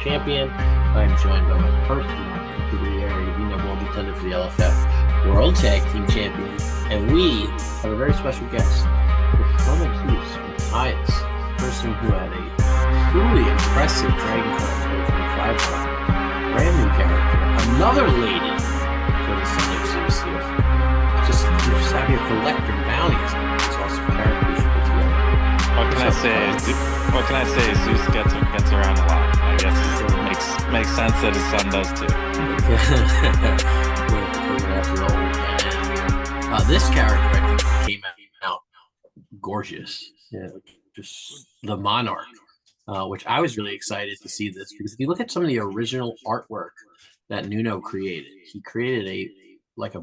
champion. I'm joined by my personal subsidiary, world contender for the LFF World Tag Team Champion, and we have a very special guest, the son of Zeus, Matthias, a person who had a truly impressive Dragon Quest 2025 brand new character, another lady for the son of Zeus here. Just out here collecting bounties. It's awesome character we should put together. What can I say? What can I say? Zeus gets around a lot. I guess it makes sense that his son does too. This character, I think, came out gorgeous. Yeah, just the Monarch, which I was really excited to see this because if you look at some of the original artwork that Nuno created, he created a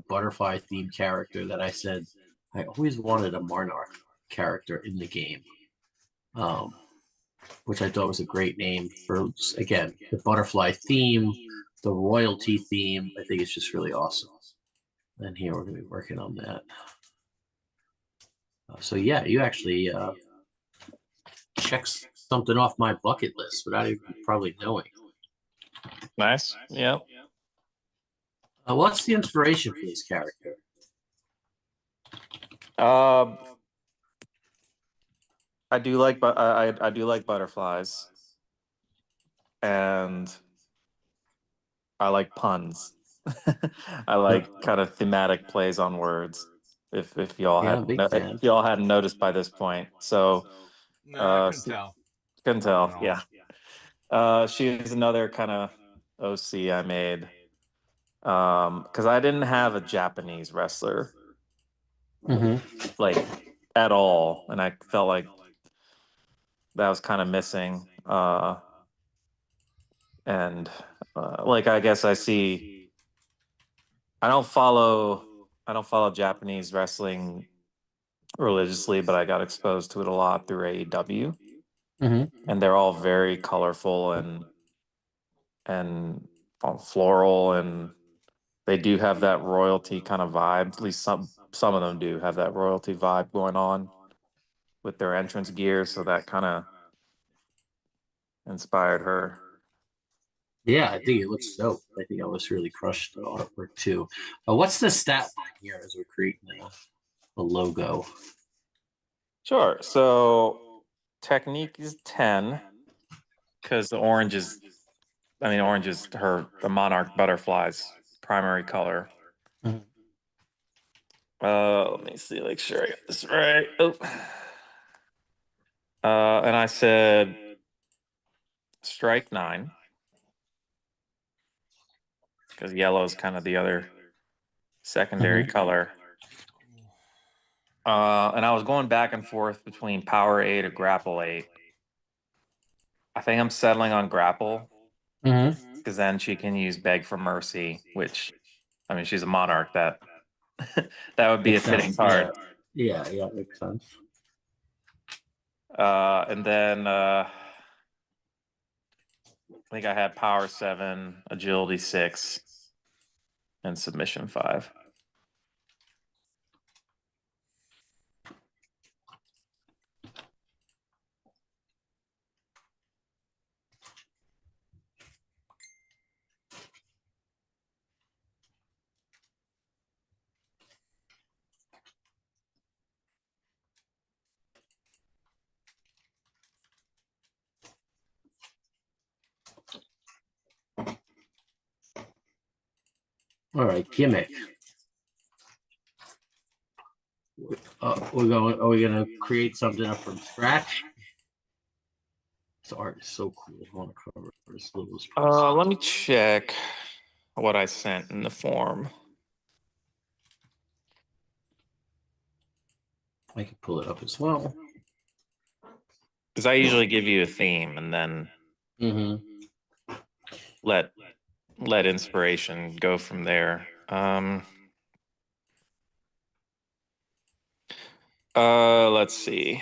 butterfly themed character that I said I always wanted a Monarch character in the game. Which I thought was a great name for, again, the butterfly theme, the royalty theme. I think it's just really awesome. And here we're going to be working on that. So yeah, you actually checked something off my bucket list without even probably knowing. Nice. Yeah. What's the inspiration for this character? I do like butterflies, and I like puns. I like kind of thematic plays on words. If y'all hadn't noticed by this point, so no, I couldn't tell. Couldn't tell. Yeah. She is another kind of OC I made because I didn't have a Japanese wrestler like at all, and I felt like that was kind of missing. And I guess I don't follow Japanese wrestling religiously, but I got exposed to it a lot through AEW. And they're all very colorful and floral, and they do have that royalty kind of vibe. At least some of them do have that royalty vibe going on with their entrance gear, so that kind of inspired her. Yeah, I think it looks dope. I think I was really crushed the artwork too. What's the stat line here as we're creating the logo? Sure. So technique is 10 because the orange is the Monarch butterfly's primary color. Let me see, make sure I got this right. And I said strike 9 because yellow is kind of the other secondary color. And I was going back and forth between power 8 or grapple 8. I think I'm settling on grapple because then she can use beg for mercy, which, I mean, she's a Monarch. That would be a fitting card. Yeah, makes sense. And then I think I had power 7, agility 6, and submission 5. All right, gimmick. Are we gonna create something up from scratch? This art is so cool. I want to cover this little. Let me check what I sent in the form. I can pull it up as well. Because I usually give you a theme and then let inspiration go from there. Let's see.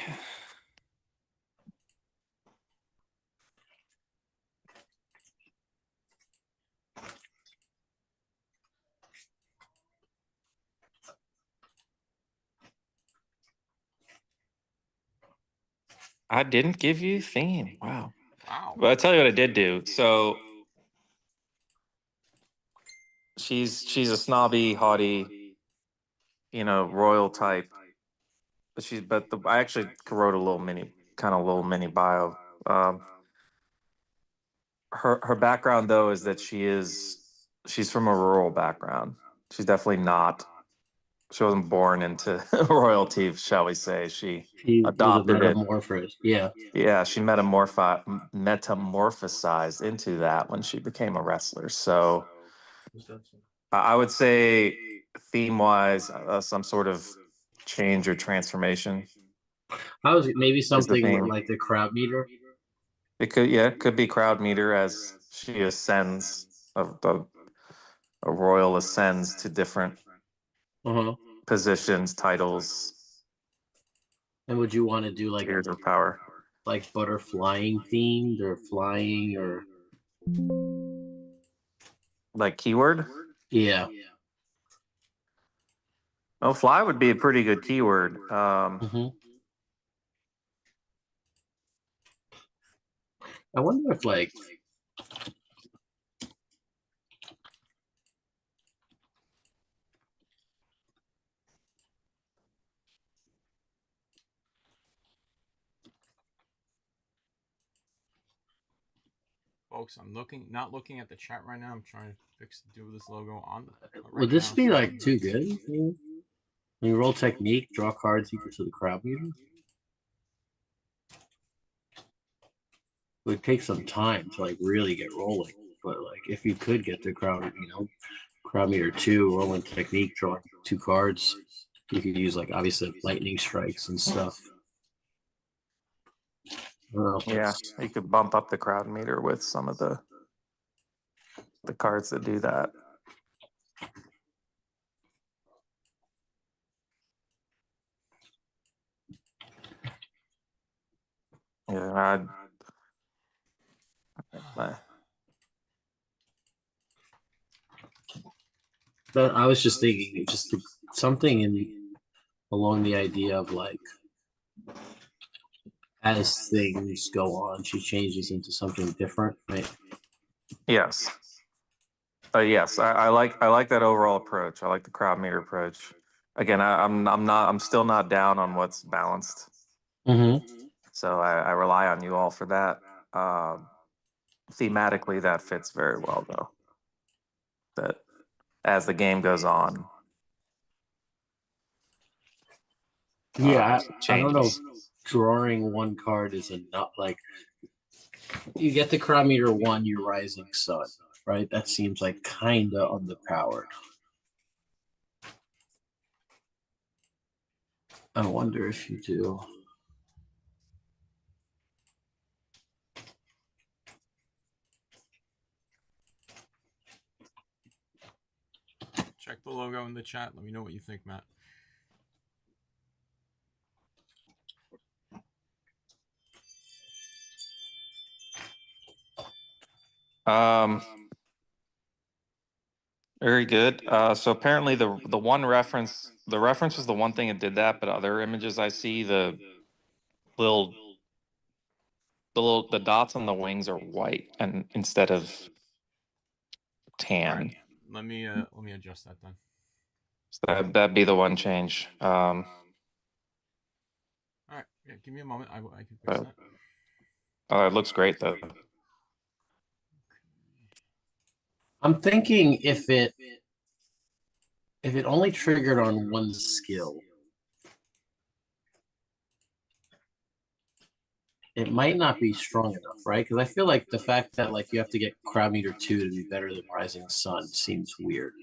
I didn't give you a theme. Wow. But I tell you what I did do. So she's a snobby, haughty, you know, royal type. But I actually wrote a little mini bio. Um, her background though is that she's from a rural background. She's definitely not. She wasn't born into royalty, shall we say. She He was a adopted it. metamorphosis. Yeah. Yeah, she metamorphosized into that when she became a wrestler. So I would say theme-wise, some sort of change or transformation How is it? Maybe is the something with theme. like the crowd meter. It could be crowd meter as she ascends, a royal ascends to different Uh-huh. positions, titles, And would you want to do tiers of power. like butterflying themed or flying or Like keyword? yeah. Oh, fly would be a pretty good keyword. Hmm. I wonder if like Folks, I'm not looking at the chat right now. I'm trying to do this logo on would this be like too good? When you roll technique, draw cards equal to the crowd meter. It would take some time to like really get rolling, but like if you could get the crowd, crowd meter 2, rolling technique, drawing 2 cards, you could use like obviously lightning strikes and stuff. Yeah, you could bump up the crowd meter with some of the cards that do that. Yeah, But I was just thinking, just something along the idea of like, as things go on, she changes into something different, right? yes. Yes, I like that overall approach. I like the crowd meter approach. Again, I'm still not down on what's balanced. Mm-hmm. So I rely on you all for that. Thematically, that fits very well, though. That as the game goes on, Yeah, I don't know if changes. drawing 1 card is enough. Like, you get the crowd meter 1, your rising sun, right? That seems like kind of underpowered. I wonder if you do. Check the logo in the chat. Let me know what you think, Matt. Very good. So apparently the reference was the one thing that did that, but other images I see, little the dots on the wings are white and instead of tan. Right. Let me adjust that then. So that'd be the one change. All right. Yeah, give me a moment. I can fix that. It looks great though. I'm thinking if it only triggered on 1 skill, it might not be strong enough, right? Because I feel like the fact that like you have to get crowd meter 2 to be better than rising sun seems weird.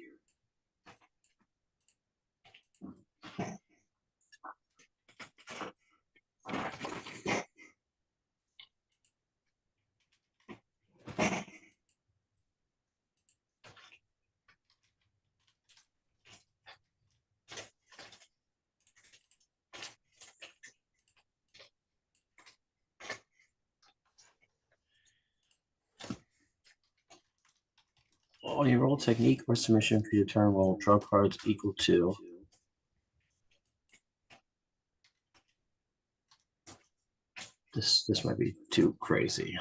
Oh, you roll technique or submission for your turn, roll draw cards equal to. This might be too crazy.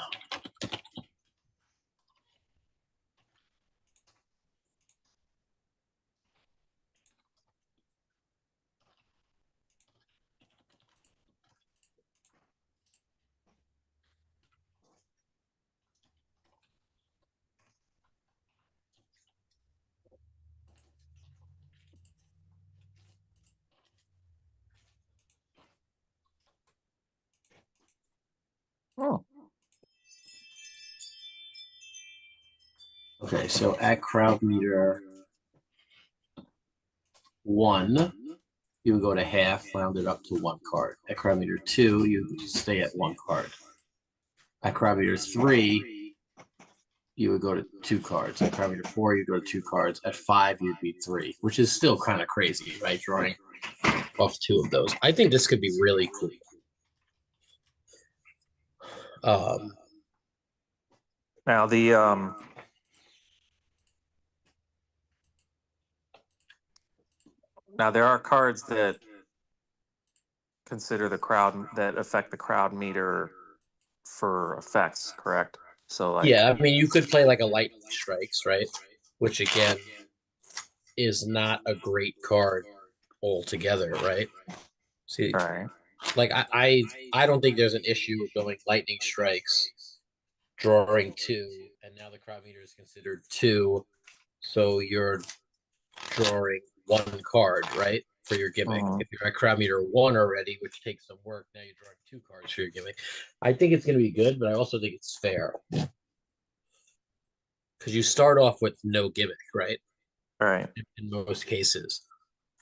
Okay, so at crowd meter 1, you would go to half, round it up to 1 card. At crowd meter 2, you stay at 1 card. At crowd meter 3, you would go to 2 cards. At crowd meter 4, you go to 2 cards. At 5, you'd be 3, which is still kind of crazy, right? Drawing off 2 of those. I think this could be really cool. Now now there are cards that consider the crowd that affect the crowd meter for effects, correct? So like yeah, I mean, you could play like a lightning strikes, right? Which again is not a great card altogether, right? See, right. like I don't think there's an issue with going lightning strikes, drawing 2, and now the crowd meter is considered 2, so you're drawing 1 card, right? For your gimmick. Mhm. If you're at crowd meter 1 already, which takes some work, now you're drawing 2 cards for your gimmick. I think it's gonna be good, but I also think it's fair. Because you start off with no gimmick, right? Right. In most cases.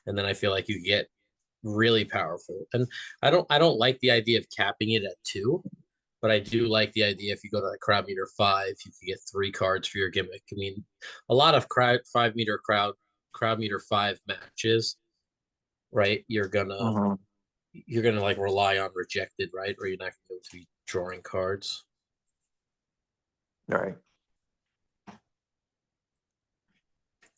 And then I feel like you get really powerful. And I don't like the idea of capping it at 2, but I do like the idea if you go to like crowd meter 5, you can get 3 cards for your gimmick. I mean, a lot of crowd meter 5 matches, right? Mhm. You're gonna like rely on rejected, right? Or you're not gonna be able to be drawing cards. Right.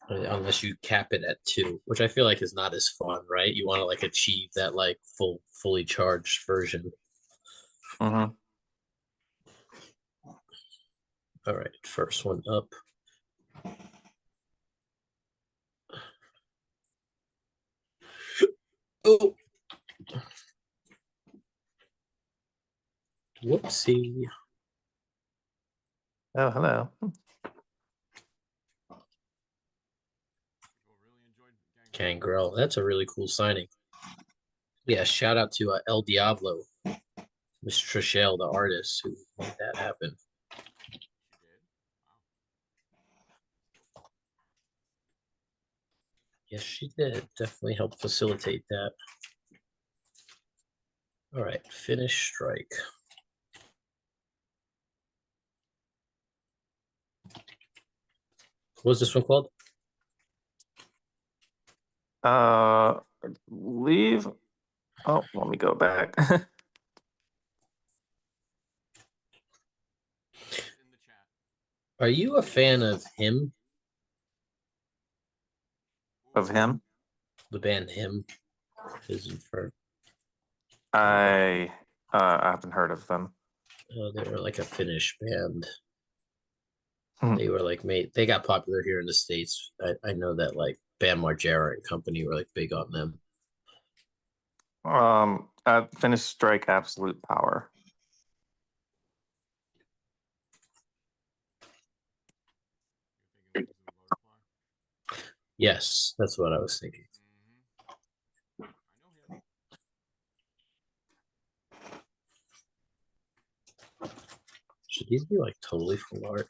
Unless you cap it at 2, which I feel like is not as fun, right? You want to like achieve that like fully charged version. Mhm. All right, first one up. Oh, whoopsie. Oh, hello. Gangrel. That's a really cool signing. Yeah, shout out to El Diablo, Mr. Trishelle, the artist who made that happen. Yes, she did. Definitely helped facilitate that. All right, finish strike. What was this one called? Leave. Oh, let me go back. Are you a fan of him? Of him. The band Him is for. I haven't heard of them. They were like a Finnish band. Hmm. They were like made. They got popular here in the States. I know that like Bam Margera and company were like big on them. Finish strike absolute power. Yes, that's what I was thinking. Should these be like totally full art?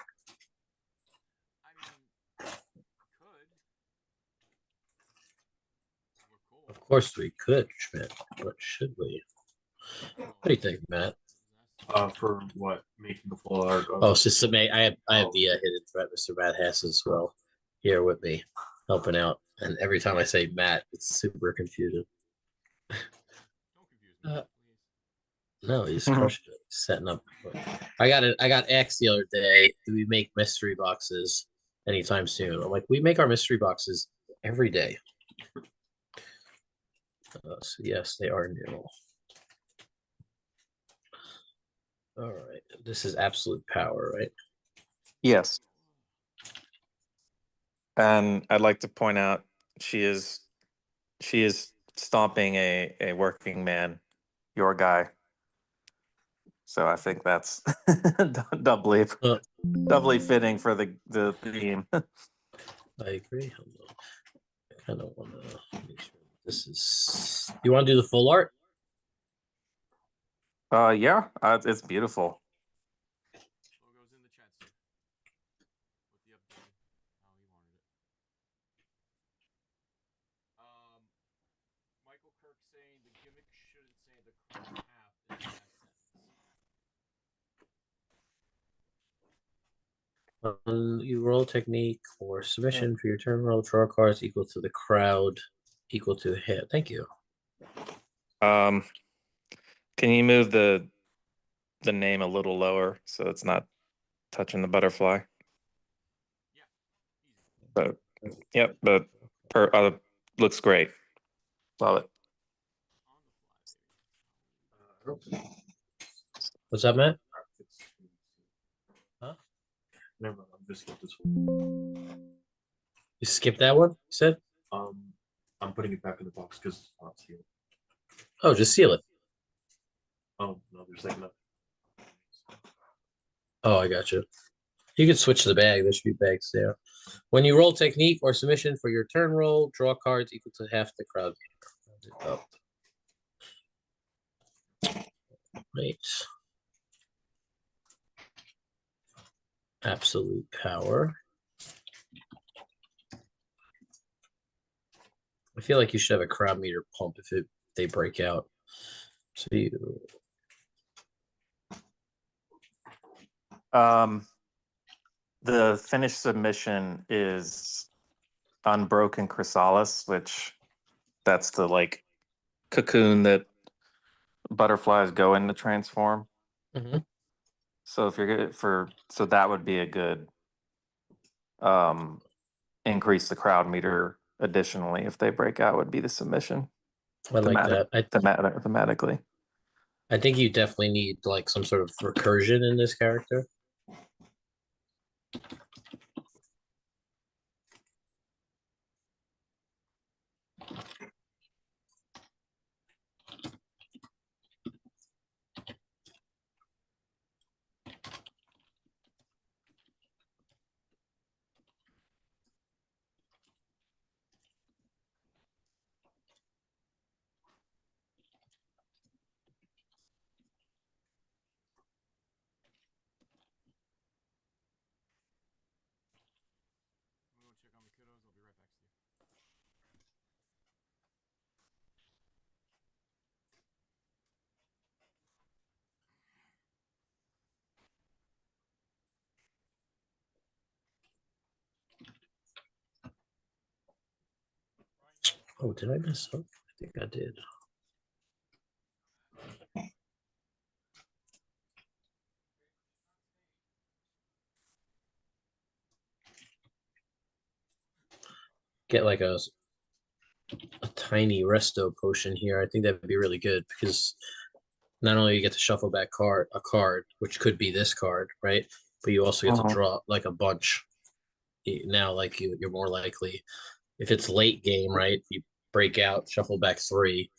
Of course we could, Schmidt, but should we? What do you think, Matt? For what? Making the full art of Oh, so I have the hidden threat, Mr. Matt Hess, as well, here with me, helping out. And every time I say Matt, it's super confusing. No, he's crushing it, setting up. I got asked the other day, do we make mystery boxes anytime soon? I'm like, we make our mystery boxes every day. So yes, they are new. All right, this is absolute power, right? Yes. And I'd like to point out she is stomping a working man, your guy. So I think that's doubly fitting for the theme. I agree. I kind of want to make sure this is. You want to do the full art? Yeah, it's beautiful. artwork saying the gimmick shouldn't say the crown half in the last sentence. You roll technique or submission for your turn roll. Draw cards equal to the crowd, equal to hit. Thank you. Can you move the name a little lower so it's not touching the butterfly? Yeah, easy. But yep, but looks great. Love it. On the fly, baby. What's up, Matt? Huh? Never mind. I'm just skip this one. You skipped that one, you said? I'm putting it back in the box because it's not sealed. Oh, just seal it. Oh no, there's like nothing. Oh, I got you. You can switch the bag. There should be bags there. When you roll technique or submission for your turn roll, draw cards equal to half the crowd. Right. Absolute power. I feel like you should have a crowd meter pump if they break out. So you The finished submission is Unbroken Chrysalis, which that's the like cocoon that butterflies go in to transform. Mhm. So if you're good so that would be a good increase the crowd meter additionally if they break out would be the submission. I like that. Thematically. I think you definitely need like some sort of recursion in this character. I'm gonna check on the kiddos. I'll be right back, Steve. Oh, did I mess up? I think I did. Get like a tiny resto potion here. I think that would be really good because not only you get to shuffle back a card, which could be this card, right? But you also get to draw like a bunch. Now, like you're more likely if it's late game, right? You break out, shuffle back 3,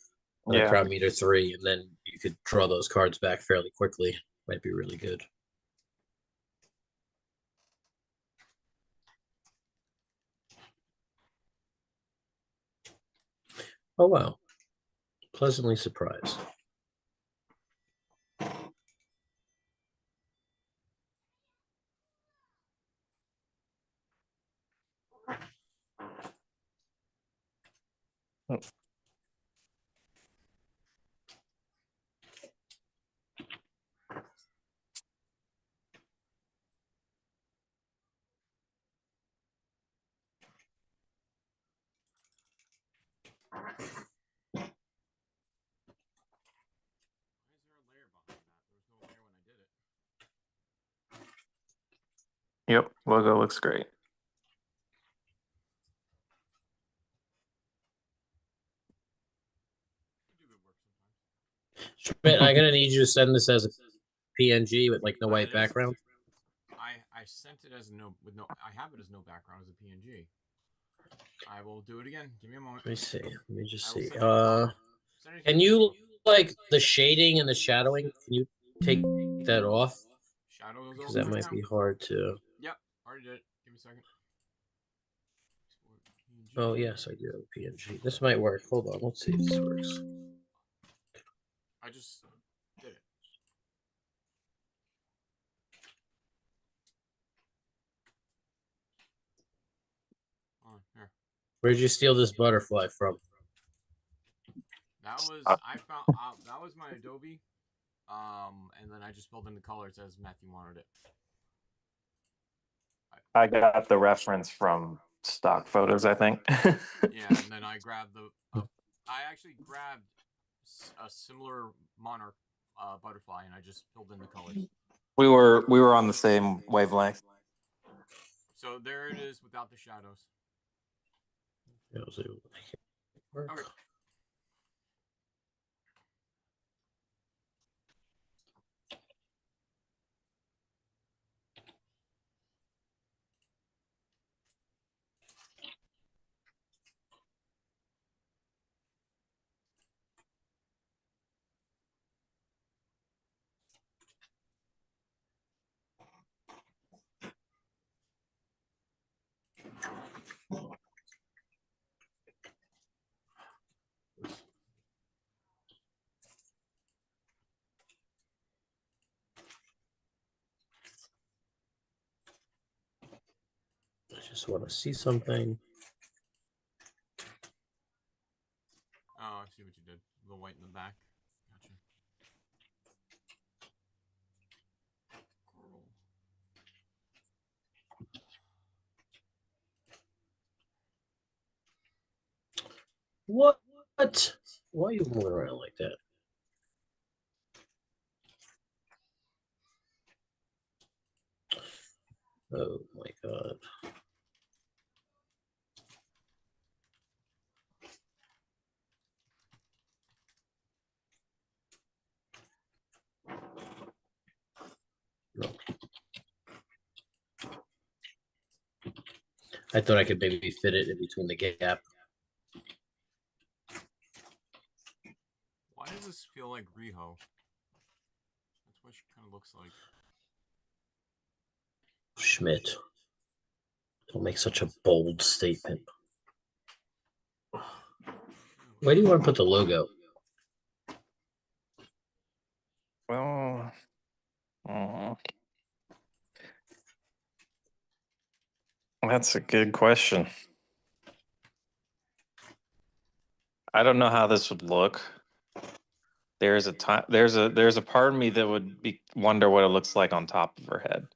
on a crowd meter 3, and then you could draw those cards back fairly quickly. Might be really good. Oh wow. Pleasantly surprised. Oh. Why is there a layer behind that? There was no layer when I did it. Yep, logo looks great. You do good work sometimes. Schmidt, I'm gonna need you to send this as a PNG with like no white It is- background. I sent it as no with no. I have it as no background as a PNG. I will do it again. Give me a moment. Let me see. Let me just I will see. send it Can you like the shading and the shadowing? Can you take that off? Shadow those Because over that right might now. be hard to. Yep, already did it. Give me a second. Oh yes, I do have a PNG. This might work. Hold on. Let's see if this works. I just did it. On here. Where'd you steal this butterfly from? That was I found that was my Adobe, and then I just filled in the colors as Matthew wanted it. I got the reference from stock photos, I think. Yeah, and then I grabbed I actually grabbed a similar monarch butterfly, and I just filled in the colors. We were on the same wavelength. So there it is without the shadows. Yeah, so make it work. Okay. I just want to see something. Oh, I see what you did. The white in the back. Gotcha. Cool. What? Why are you moving around like that? Oh my god. No. I thought I could maybe fit it in between the gap. Why does this feel like Riho? That's what she kind of looks like. Schmidt. Don't make such a bold statement. Where do you want to put the logo? Well, that's a good question. I don't know how this would look. There's a time. There's a part of me that would wonder what it looks like on top of her head.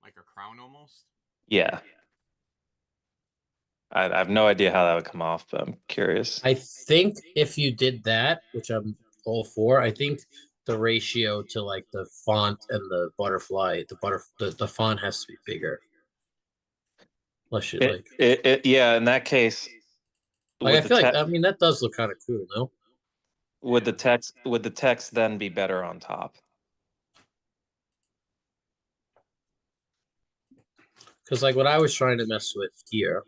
Like a crown almost? Yeah. I have no idea how that would come off, but I'm curious. I think if you did that, which I'm all for, I think the ratio to like the font and the butterfly, the font has to be bigger. Unless you like Yeah, in that case, I feel like I mean that does look kind of cool, no? Would the text then be better on top? Because like what I was trying to mess with here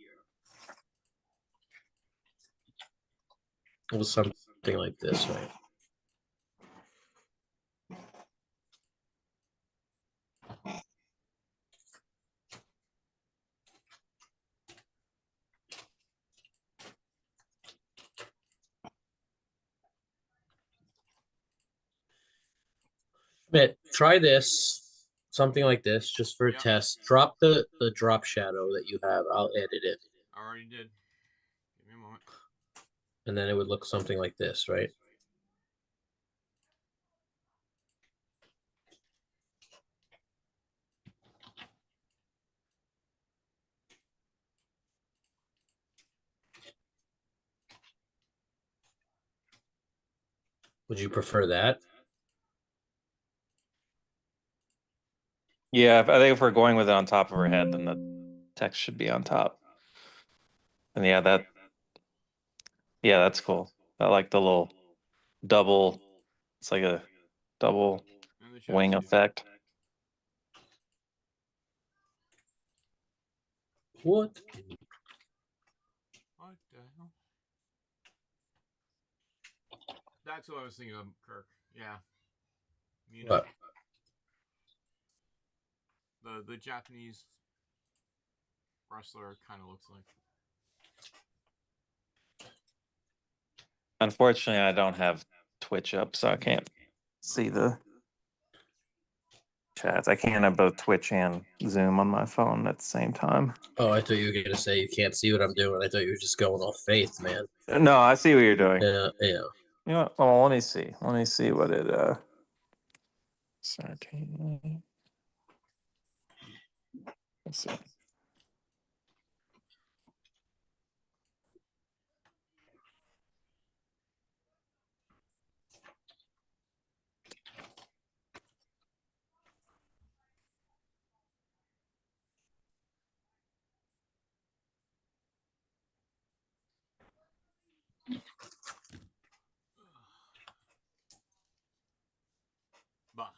was something like this, right? But try this, something like this, just for a test. Drop the drop shadow that you have. I'll edit it. I already did. Give me a moment. And then it would look something like this, right? Would you prefer that? Yeah, I think if we're going with it on top of her head, then the text should be on top. And yeah, that's cool. I like the little double. It's like a double wing effect. What? What the hell? That's what I was thinking of, Kirk. Yeah. You know, What? the Japanese wrestler kind of looks like. Unfortunately, I don't have Twitch up, so I can't see the. chats. I can't have both Twitch and Zoom on my phone at the same time. Oh, I thought you were gonna say you can't see what I'm doing. I thought you were just going off faith, man. No, I see what you're doing. Yeah. You know what? Oh, let me see. Let me see what it sorry. Let's see. Bah.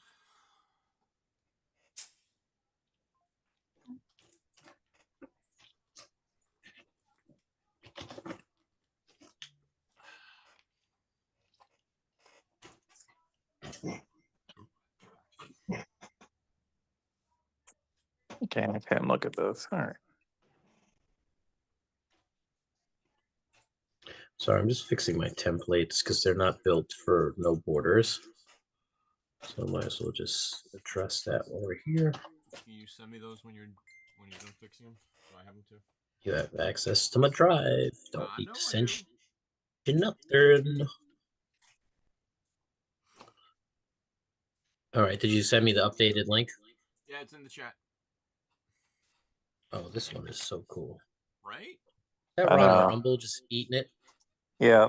Okay, I can look at those. All right. Sorry, I'm just fixing my templates because they're not built for no borders. So I might as well just address that while we're here. Can you send me those when you're done fixing them? Do I have them too? You have access to my drive. Don't need No, to I send do. you nothing. All right, did you send me the updated link? Yeah, it's in the chat. Oh, this one is so cool. Right? That I Ron know. Rumble just eating it. Yeah.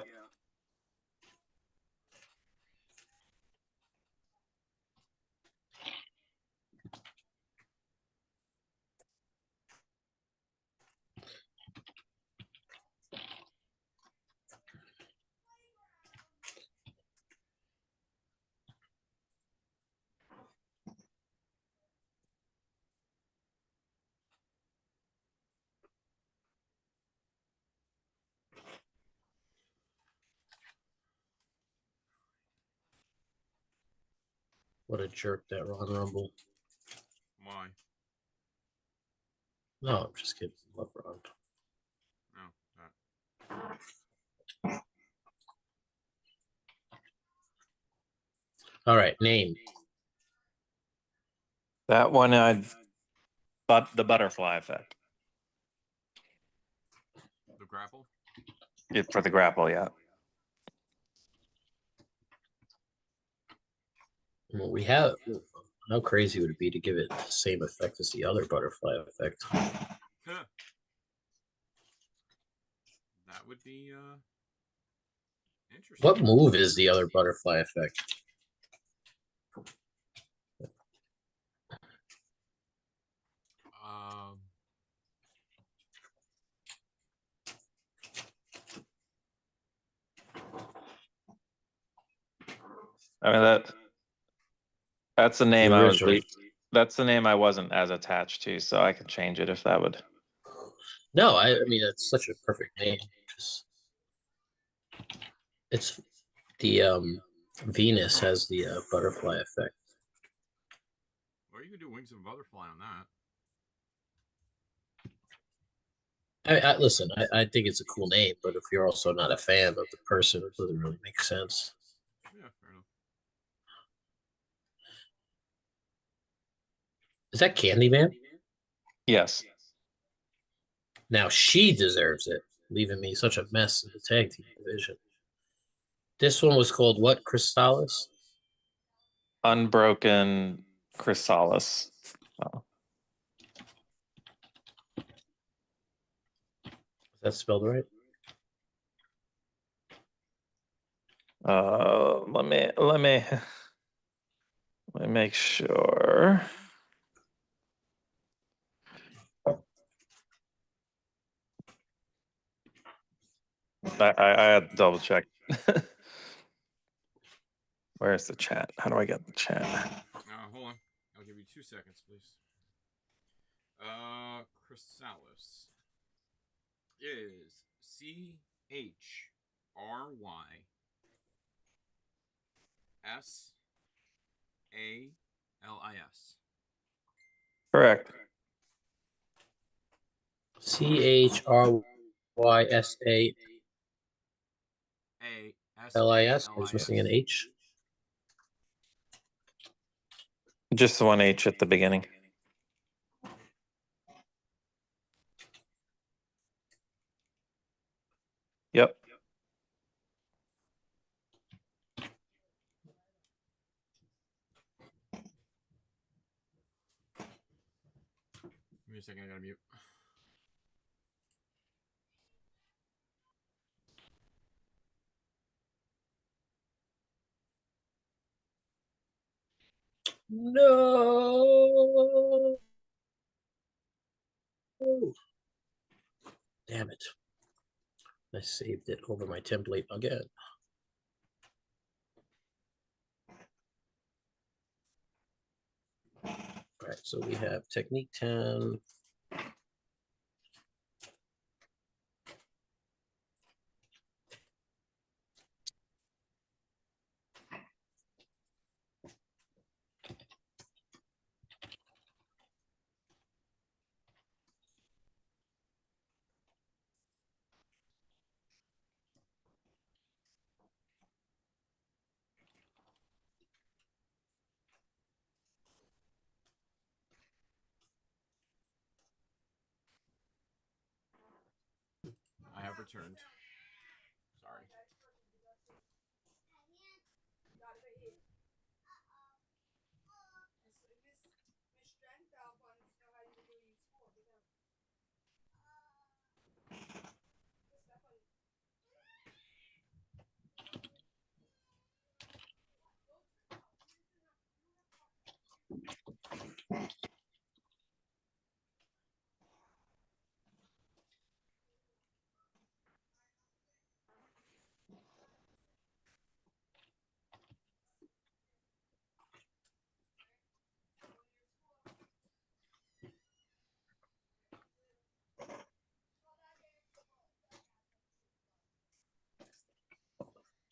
What a jerk that Ron Rumble. Why? No, I'm just kidding. Love Ron. No. All right, name. That one but the butterfly effect. The grapple? For the grapple, yeah. Well, we have. How crazy would it be to give it the same effect as the other butterfly effect? Huh. That would be interesting. What move is the other butterfly effect? I mean that's the name The I was original. that's the name I wasn't as attached to, so I could change it if that would. No, I mean that's such a perfect name. Just it's the Venus has the butterfly effect. Or you could do Wings of a Butterfly on that. Listen, I think it's a cool name, but if you're also not a fan of the person, it doesn't really make sense. Yeah, fair enough. Is that Candyman? Yes. Now she deserves it, leaving me such a mess in the tag team division. This one was called what? Crystallis? Unbroken Chrysalis. Oh. Is that spelled right? Let me make sure. I had to double check. Where's the chat? How do I get the chat? Hold on. I'll give you 2 seconds, please. Chrysalis is CHRYSALIS. Correct. CHRYSALIS. I was missing an H. Just the one H at the beginning. Yep. Give me a second, I gotta mute. No. Damn it. I saved it over my template again. All right, so we have technique 10. I have returned. Sorry.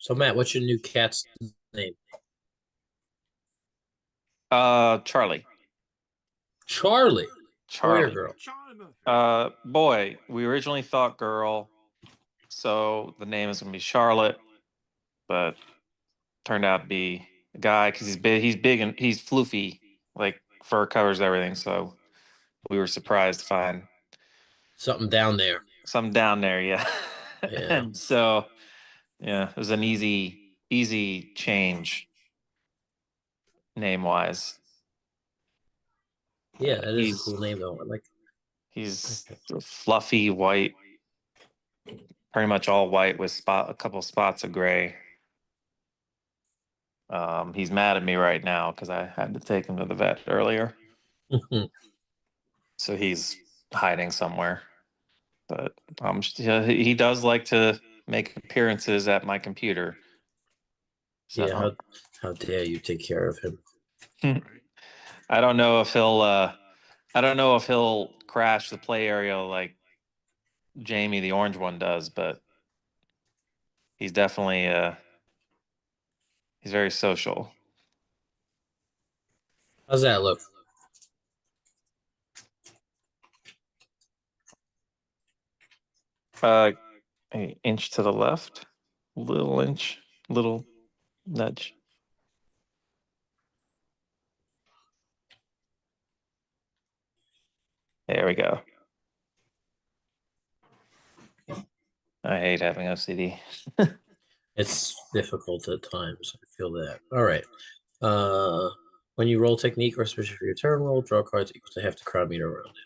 So Matt, what's your new cat's name? Charlie. Charlie. Boy or Charlie. girl? Boy. We originally thought girl, so the name is gonna be Charlotte, but turned out to be a guy because he's big. He's big and he's floofy, like fur covers everything. So we were surprised to find Something down there. something down there. Yeah. Yeah. And so, yeah, it was an easy change name wise. Yeah, that is a He's cool name though. I like. he's fluffy white, pretty much all white with a couple spots of gray. He's mad at me right now because I had to take him to the vet earlier, so he's hiding somewhere. But he does like to make appearances at my computer. So Yeah, how dare you take care of him? I don't know if he'll crash the play area like Jamie the orange one does, but he's definitely he's very social. How's that look? An inch to the left, little inch, little nudge. There we go. I hate having OCD. It's difficult at times. I feel that. All right. When you roll technique or especially for your turn roll, draw cards equal to half the crowd meter around it.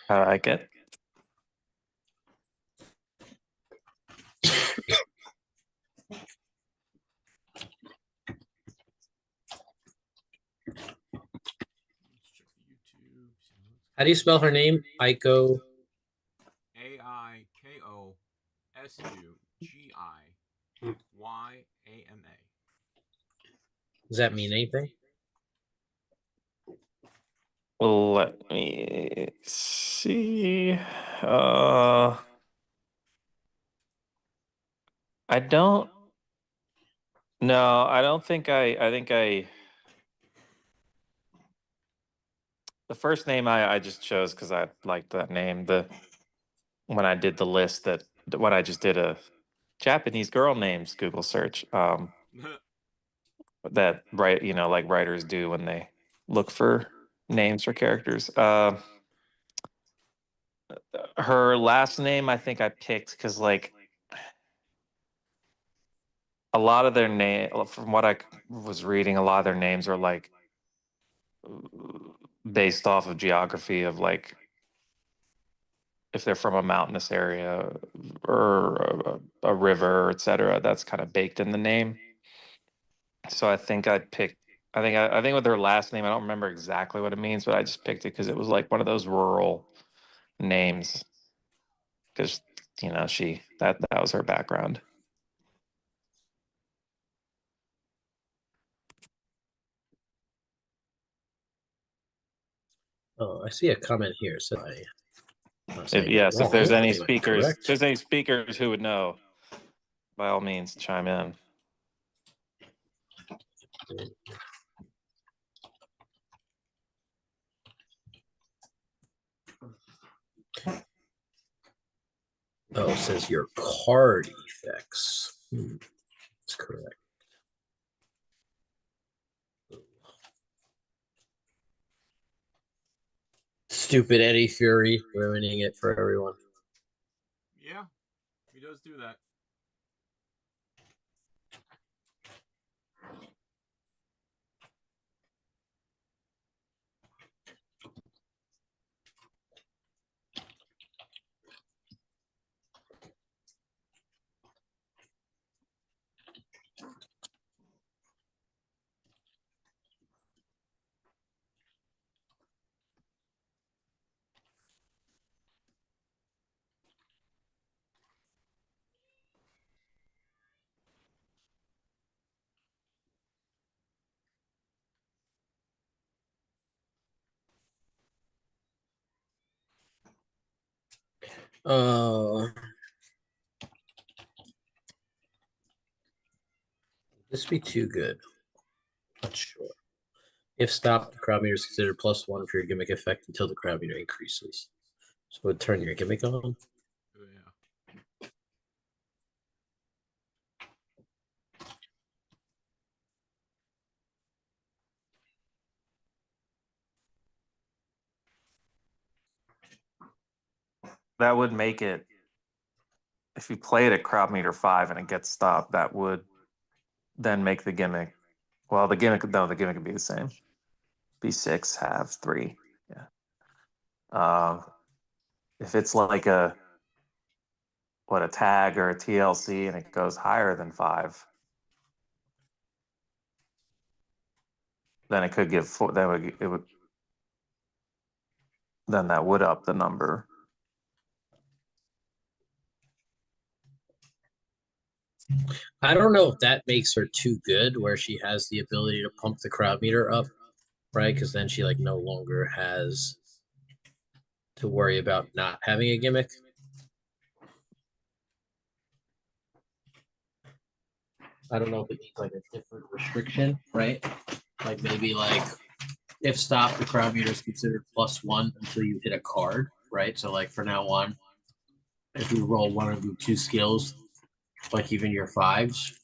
I like it. How do you spell her name? Aiko. AIKOSUGIYAMA. Does that mean anything? Well, let me see. I don't. No, I don't think I think the first name I just chose because I liked that name. When I did the list when I just did Japanese girl names Google search. That like writers do when they look for names for characters. Her last name I think I picked because like a lot of their name, from what I was reading, a lot of their names are like based off of geography of like if they're from a mountainous area or a river, etc. That's kind of baked in the name. So I think I picked. I think with their last name, I don't remember exactly what it means, but I just picked it because it was like one of those rural names. Because that was her background. Oh, I see a comment here. So If there's any speakers who would know, by all means, chime in. Oh, it says your card effects. That's correct. Stupid Eddie Fury ruining it for everyone. Yeah, he does do that. This be too good. Not sure. If stopped, the crowd meter is considered +1 for your gimmick effect until the crowd meter increases. So it would turn your gimmick on. Oh, yeah. That would make it, if you play it at crowd meter 5 and it gets stopped, that would then make the gimmick. Well, the gimmick would be the same. Be 6, have 3. Yeah. If it's like a tag or a TLC and it goes higher than 5, then it could give 4. Then that would up the number. I don't know if that makes her too good, where she has the ability to pump the crowd meter up, right? Because then she like no longer has to worry about not having a gimmick. I don't know if it needs like a different restriction, right? Like maybe like if stop, the crowd meter is considered +1 until you hit a card, right? So like for now on, if you roll 1 of your 2 skills, like even your 5s.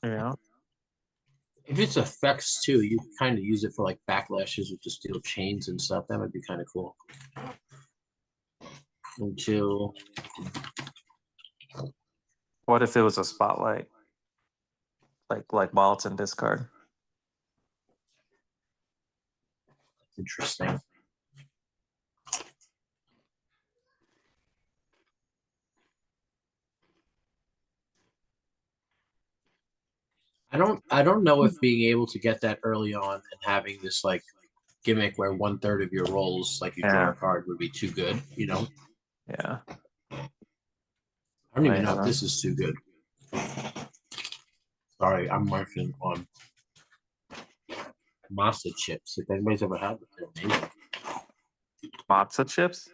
Yeah. If it's effects too, you kind of use it for like backlashes with the steel chains and stuff. That might be kind of cool. Until What if it was a spotlight? Like while it's in discard? interesting. I don't know if being able to get that early on and having this like gimmick where 1/3 of your rolls, like you draw a card, would be too good, you know? Yeah. I don't even know if this is too good. Sorry, I'm marking on masa chips. If anybody's ever had them, they're amazing. Matzo chips?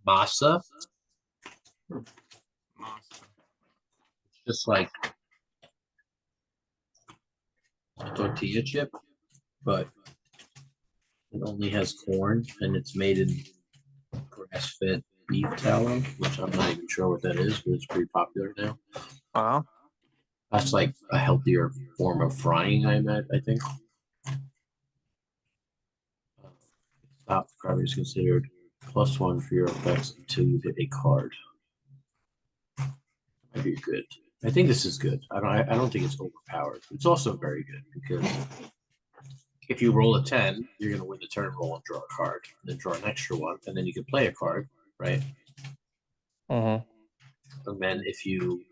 Masa, Monster. just like a tortilla chip, but It only has corn, and it's made in grass-fed beef tallow, which I'm not even sure what that is, but it's pretty popular now. Wow. That's like a healthier form of frying, I think. Stop probably is considered +1 for your effects until you hit a card. Might be good. I think this is good. I don't think it's overpowered. It's also very good because if you roll a 10, you're gonna win the turn roll and draw a card, and then draw an extra one, and then you can play a card, right? Mm-hmm. And then if you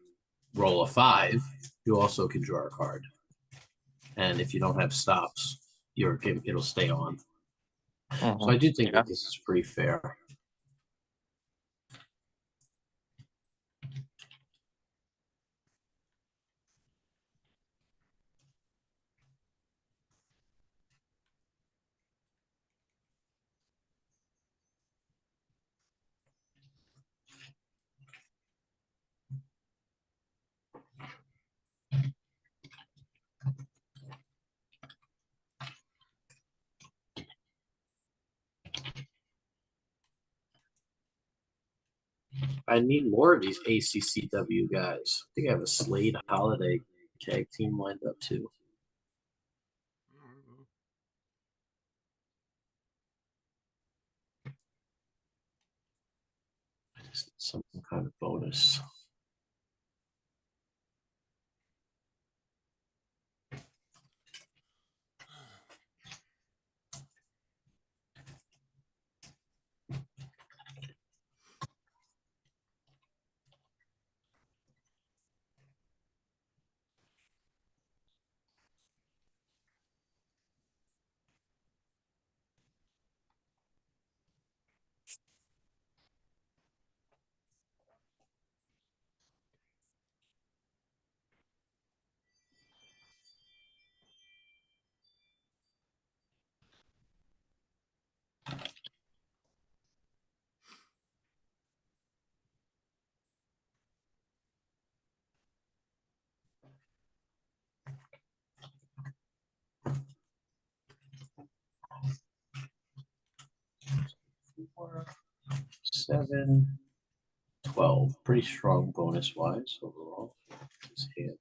roll a 5, you also can draw a card. And if you don't have stops, it'll stay on. So I do think that this is pretty fair. I need more of these ACCW guys. I think I have a Slade Holiday tag team lined up too. I just need some kind of bonus. Four, 7, 12. Pretty strong bonus wise overall. This hand.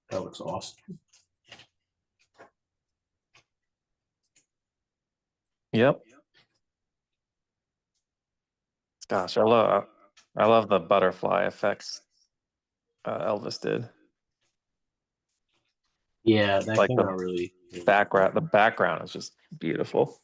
That looks awesome. Yep. Gosh, I love the butterfly effects Elvis did. Yeah, that Like came out really. Background, the background is just beautiful.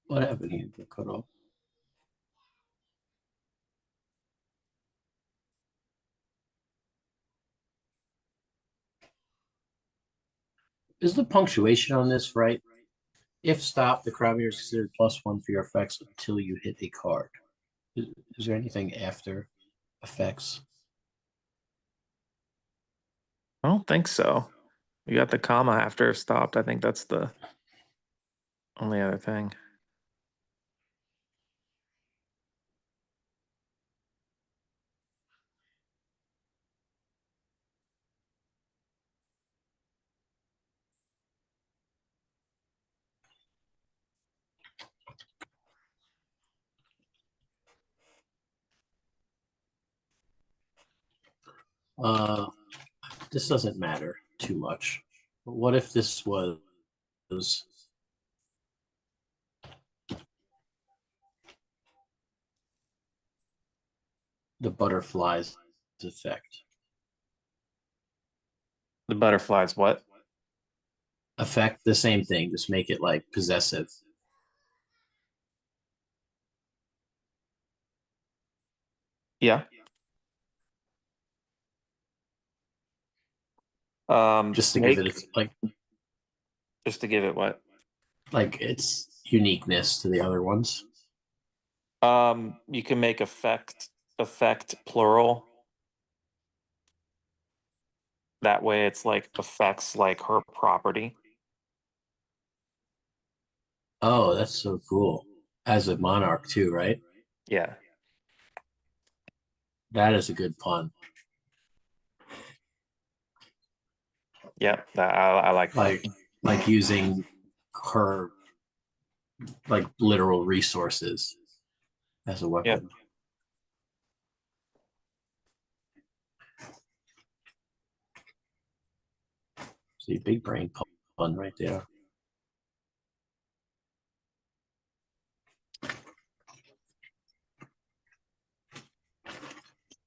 What happened here? Got cut off. Is the punctuation on this right? If stop, the crowd meter is considered +1 for your effects until you hit a card. Is there anything after effects? I don't think so. You got the comma after stopped. I think that's the only other thing. This doesn't matter too much. But what if this was the butterfly's effect? The butterflies, what? Effect, the same thing, just make it like possessive. Yeah. Just to give it just to give it what? Like its uniqueness to the other ones. You can make effect plural. That way it's like affects like her property. Oh, that's so cool. As a monarch too, right? Yeah. That is a good pun. Yeah, I like that. Like using her like literal resources as a weapon. Yep. See, big brain pun right there.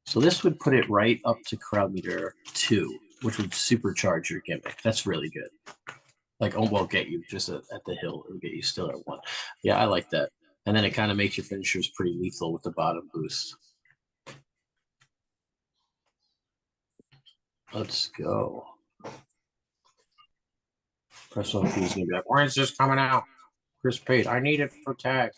So this would put it right up to crowd meter 2, which would supercharge your gimmick. That's really good. Like, oh, well, get you just at the hill. It'll get you still at 1. Yeah, I like that. And then it kind of makes your finishers pretty lethal with the bottom boost. Let's go. Press on P is going to be like, why is this coming out? Chris Pate, I need it for tag.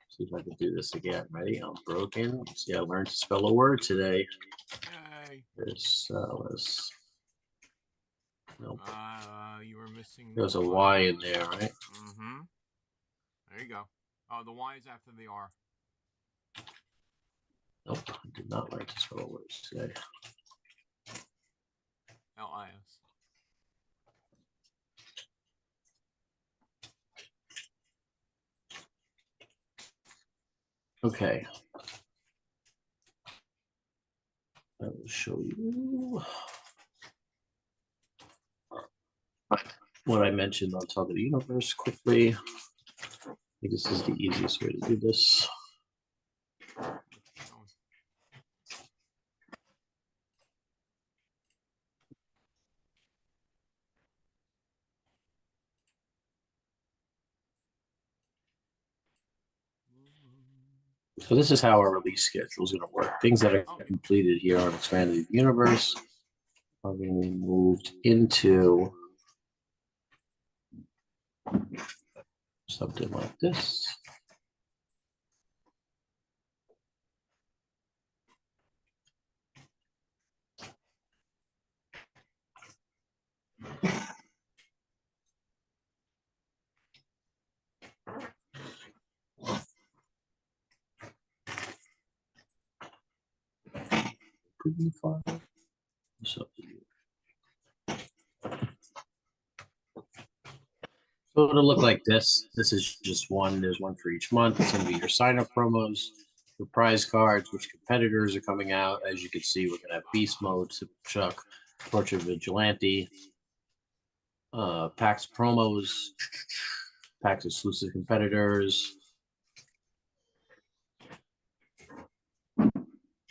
See if I can do this again. Ready? I'm broken. See, I learned to spell a word today. Yay. There's nope. You were missing. There's a Y in there, right? Mm-hmm. There you go. Oh, the Y is after the R. Nope, I did not learn to spell words today. L-I-S. Okay. I will show you what I mentioned on top of the universe quickly. I think this is the easiest way to do this. So this is how our release schedule is going to work. Things that are completed here on Expanded Universe are going to be moved into something like this. So it'll look like this. This is just one. There's one for each month. It's going to be your sign-up promos, your prize cards, which competitors are coming out. As you can see, we're going to have Beast Mode, Super Chuck, Torture Vigilante, PAX promos, PAX exclusive competitors,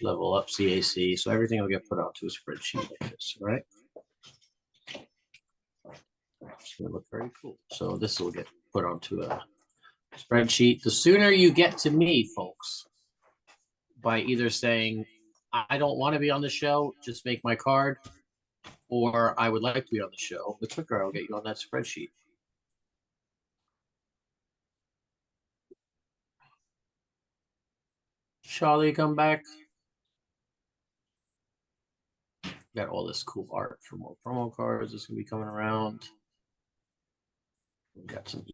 level up CAC. So everything will get put onto a spreadsheet like this, all right? It's going to look very cool. So this will get put onto a spreadsheet. The sooner you get to me, folks, by either saying, I don't want to be on the show, just make my card, or I would like to be on the show, the quicker I'll get you on that spreadsheet. Charlie, come back. Got all this cool art for more promo cards. This is going to be coming around. We got some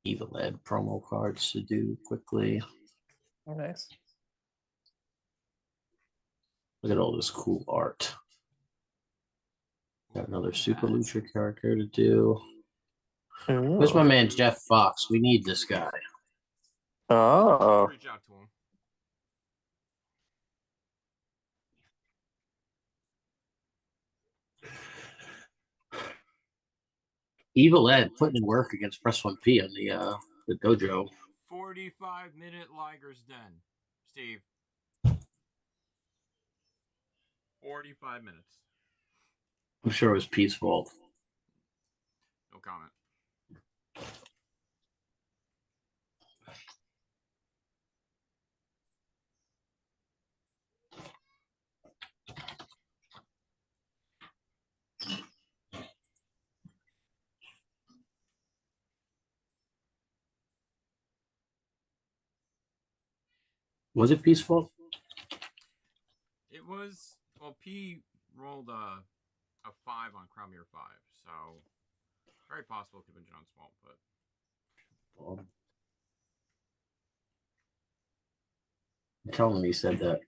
Evil Ed promo cards to do quickly. Oh, nice. Look at all this cool art. Got another Super Lucha character to do. Ooh. Where's my man Jeff Fox? We need this guy. Oh. Reach out to him. Evil Ed putting in work against Press 1P on the dojo. 45-minute Liger's Den, Steve. 45 minutes. I'm sure it was P's fault. No comment. Was it P's fault? It was, well, P rolled a 5 on Cromir 5, so very possible it could have been John's fault, but Tell him he said that.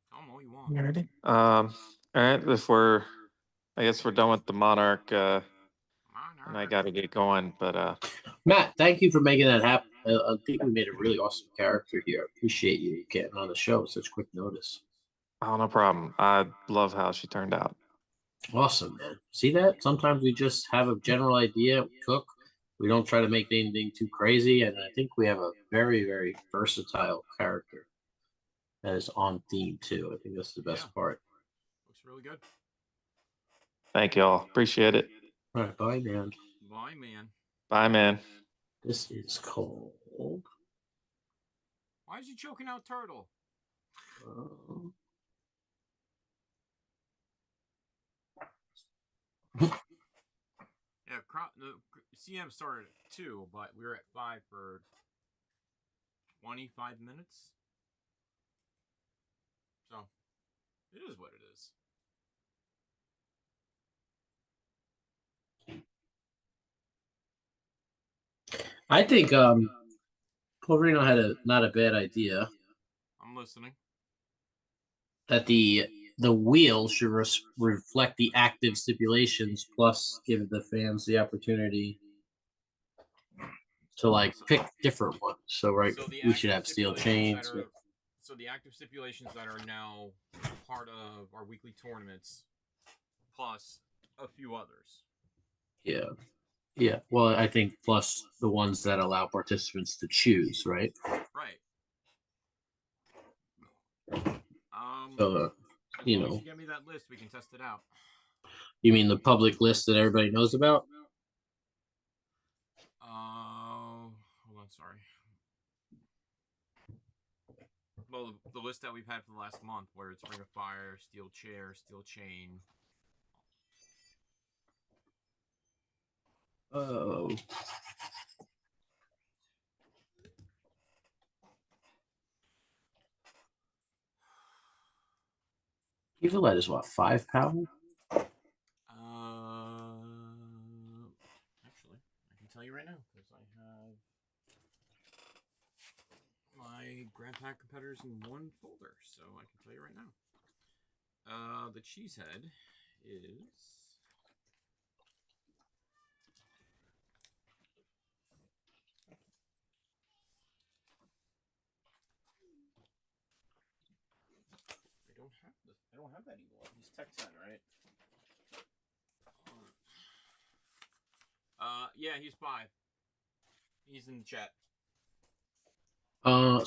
tell him all you want. You ready? All right, I guess we're done with the Monarch, and I got to get going. But Matt, thank you for making that happen. I think we made a really awesome character here. Appreciate you getting on the show with such quick notice. oh, no problem. I love how she turned out. Awesome, man. See that? Sometimes we just have a general idea, we cook. We don't try to make anything too crazy, and I think we have a very, very versatile character that is on theme too. I think that's the best part. Looks really good. Thank you all. Appreciate it. All right, bye, man. Bye, man. Bye, man. This is cold. Why is he choking out Turtle? Yeah, the CM started at 2, but we were at 5 for 25 minutes. So, it is what it is. I think Poverino had not a bad idea I'm listening. that the wheel should reflect the active stipulations, plus give the fans the opportunity to like pick different ones. So we should have steel chains. So the active stipulations that are now part of our weekly tournaments, plus a few others. Yeah. Yeah. Well, I think plus the ones that allow participants to choose, right? Right. So, you know, if you get me that list, we can test it out. You mean the public list that everybody knows about? Hold on, sorry. Well, the list that we've had for the last month, where it's Ring of Fire, Steel Chair, Steel Chain. Oh. Evil Ed is what, 5 pounds? Actually, I can tell you right now because I have my Grand Pack competitors in one folder, so I can tell you right now. The Cheesehead is. I don't have that anymore. He's Tech 10, right? Yeah, he's 5. He's in the chat.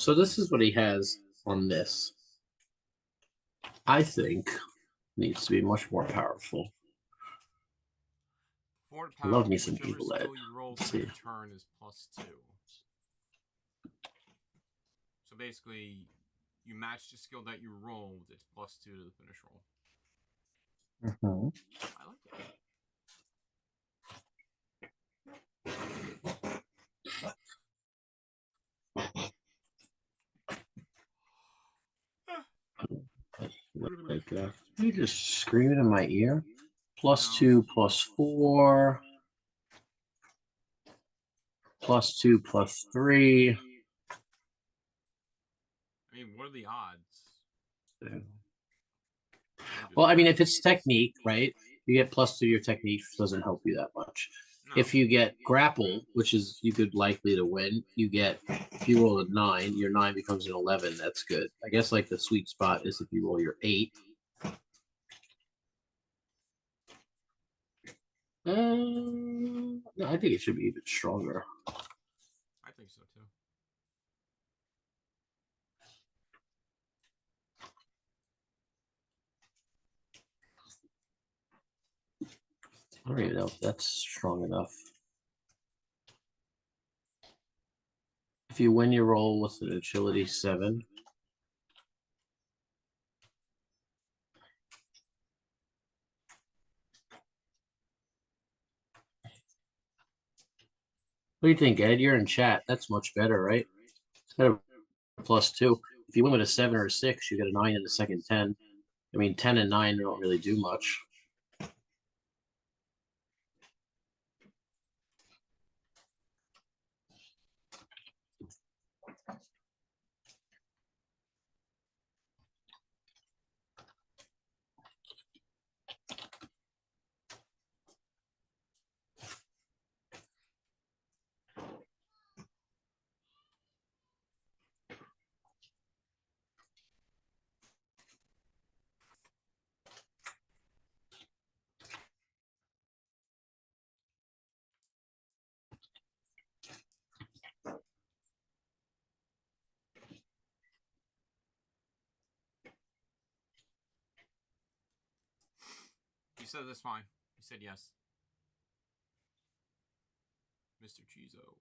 So this is what he has on this. I think needs to be much more powerful. Fort I love me some Evil Ed. You roll for your turn is +2. So basically, you match the skill that you rolled. It's +2 to the finish roll. I like it. Like you just scream it in my ear. +2, +4. +2, +3. I mean, what are the odds? Well, I mean, if it's technique, right? You get +2 to your technique, doesn't help you that much. No. If you get grapple, which is you could likely to win, if you roll a 9, your 9 becomes an 11. That's good. I guess like the sweet spot is if you roll your 8. No, I think it should be even stronger. I think so too. I don't even know if that's strong enough. If you win your roll with an agility 7, what do you think, Ed? You're in chat. That's much better, right? It's got a +2. If you win with a 7 or a 6, you get a 9 in the second 10. I mean, 10 and 9 don't really do much. You said that's fine. You said yes. Mr. Chizo.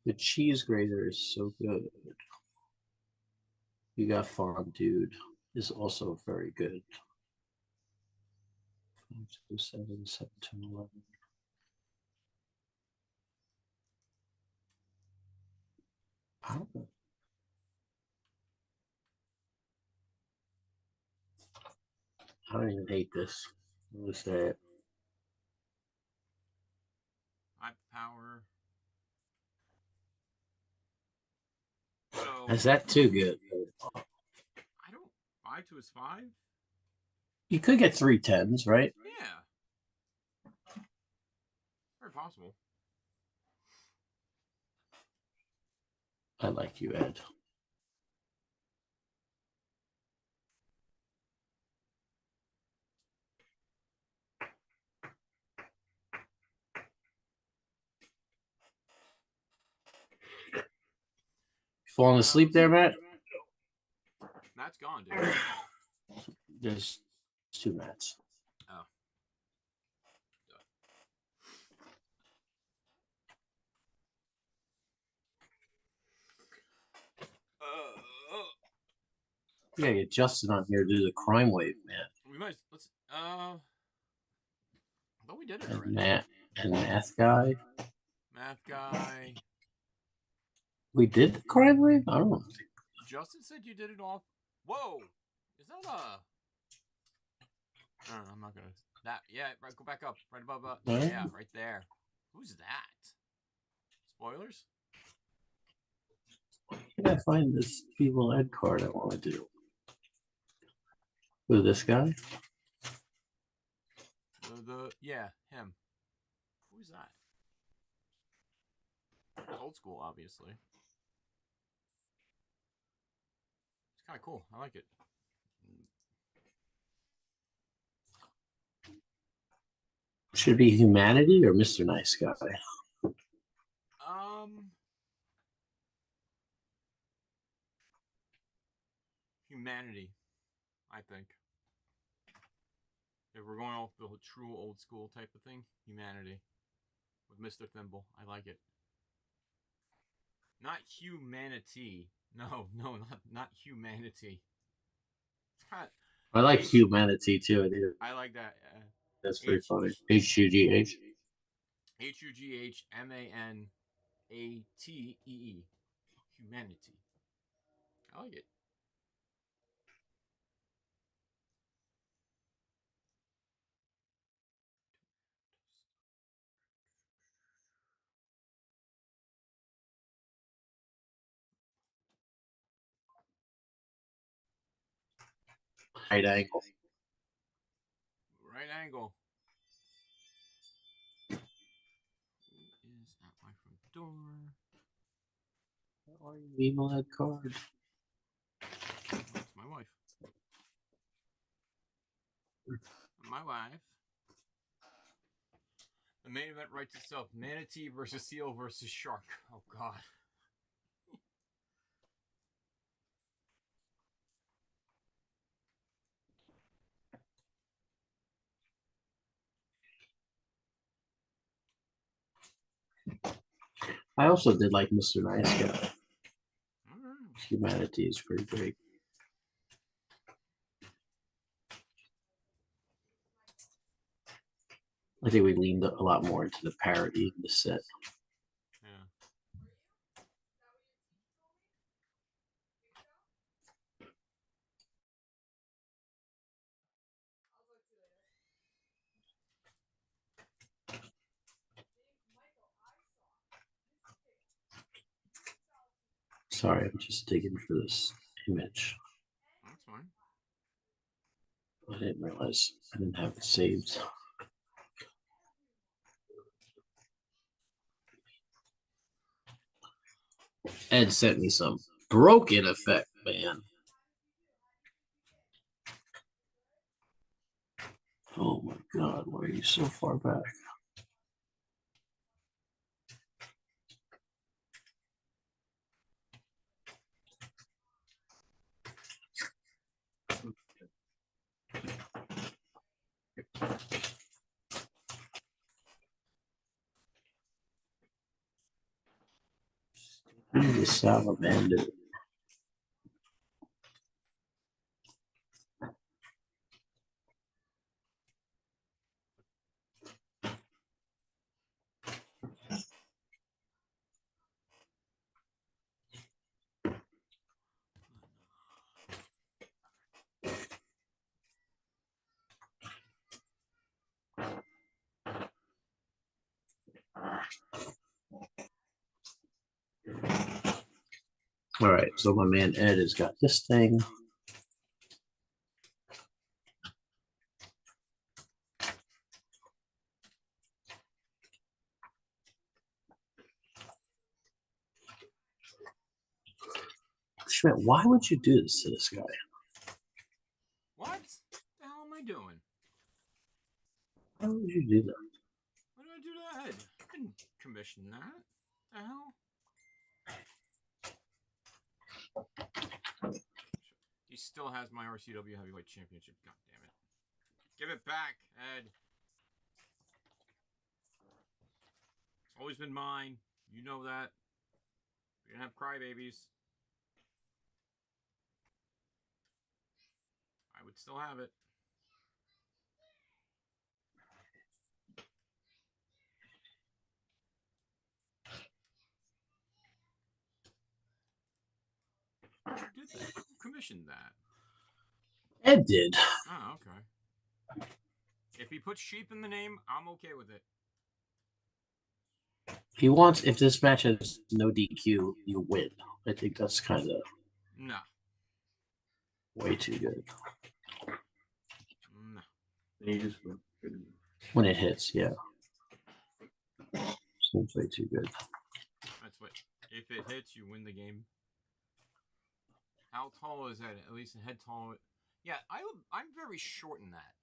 The cheese grater is so good. You got Farm Dude is also very good. 5, 2, 7, 7, 2, 11. I don't know. I don't even hate this. I'm gonna say it. High power. So Is that too good? I don't. 5 to his 5. You could get 3 10s, right? Yeah. Very possible. I like you, Ed. Falling asleep there, Matt? Matt's gone, dude. There's 2 Matts. Oh. We gotta get Justin on here to do the crime wave, man. We might. Let's. I thought we did it And already. Matt and Math Guy. Math guy. We did the crime wave? I don't know. Justin said you did it off. Whoa! Is that a? I'm not gonna. That yeah. Right. Go back up. Right above. Yeah. Right there. Who's that? Spoilers. I gotta find this Evil Ed card I want to do. Who, this guy? Yeah, him. Who's that? Old school, obviously. It's kind of cool. I like it. Should it be Humanity or Mr. Nice Guy? Humanity, I think. If we're going off the true old school type of thing, Humanity with Mr. Thimble. I like it. Not humanity. No, not humanity. It's kind of. I like Humanity too. I like that. That's pretty funny. H-U-G-H. Humanatee. Humanity. I like it. Right angle. right angle. Who is at my front door? How are you? Email that card. Oh, it's my wife. My wife. The main event writes itself. Manatee versus seal versus shark. Oh, God. I also did like Mr. Nice Guy. All right. Humanity is pretty great. I think we leaned a lot more into the parody in the set. Yeah. Sorry, I'm just digging for this image. That's fine. I didn't realize I didn't have it saved. Ed sent me some broken effect, man. Oh my God, why are you so far back? The salamander. All right, so my man Ed has got this thing. Schmidt, why would you do this to this guy? What the hell am I doing? Why would you do that? What did I do to Ed? I didn't commission that. The hell? He still has my RCW Heavyweight Championship. God damn it. Give it back, Ed. It's always been mine. You know that. We didn't have crybabies. I would still have it. Who did that? Who commissioned that? Ed did. Oh, okay. If he puts sheep in the name, I'm okay with it. He wants, if this match has no DQ, you win. I think that's kind of No. way too good. No. And he just When it hits, yeah. Seems way too good. That's what. If it hits, you win the game. How tall is that? At least a head tall. Yeah, I'm very short in that.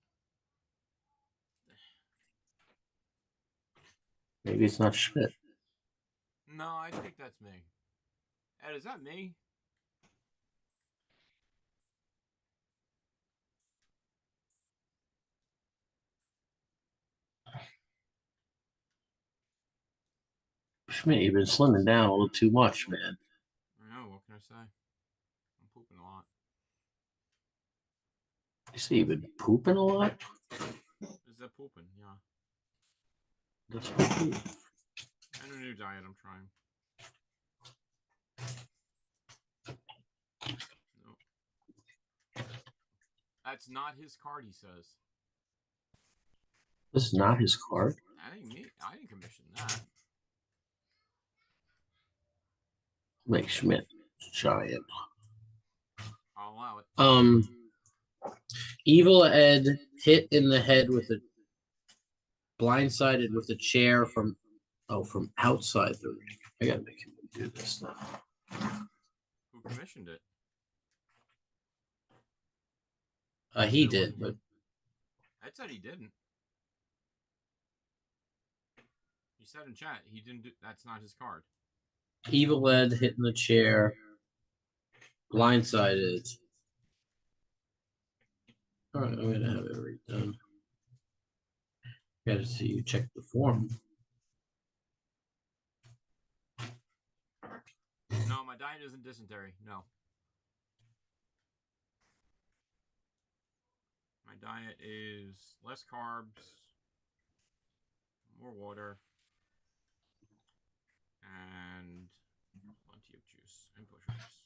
Maybe it's not Schmidt. No, I think that's me. Ed, is that me? Schmidt, you've been slimming down a little too much, man. I know, what can I say? I'm pooping a lot. You see, you've been pooping a lot? Is that pooping? Yeah. That's what you do. And a new diet I'm trying. Nope. That's not his card, he says. This is not his card. That ain't me. I didn't commission that. Make Schmidt giant. I'll allow it. Evil Ed hit in the head with a blindsided with a chair from outside the ring. I gotta make him do this stuff. Who commissioned it? He did, but Ed said he didn't. He said in chat he didn't do. That's not his card. Evil Ed hitting the chair, blindsided. All right, I'm gonna have it redone. Gotta see you check the form. No, my diet isn't dysentery. No. My diet is less carbs, more water, and plenty of juice and push-ups.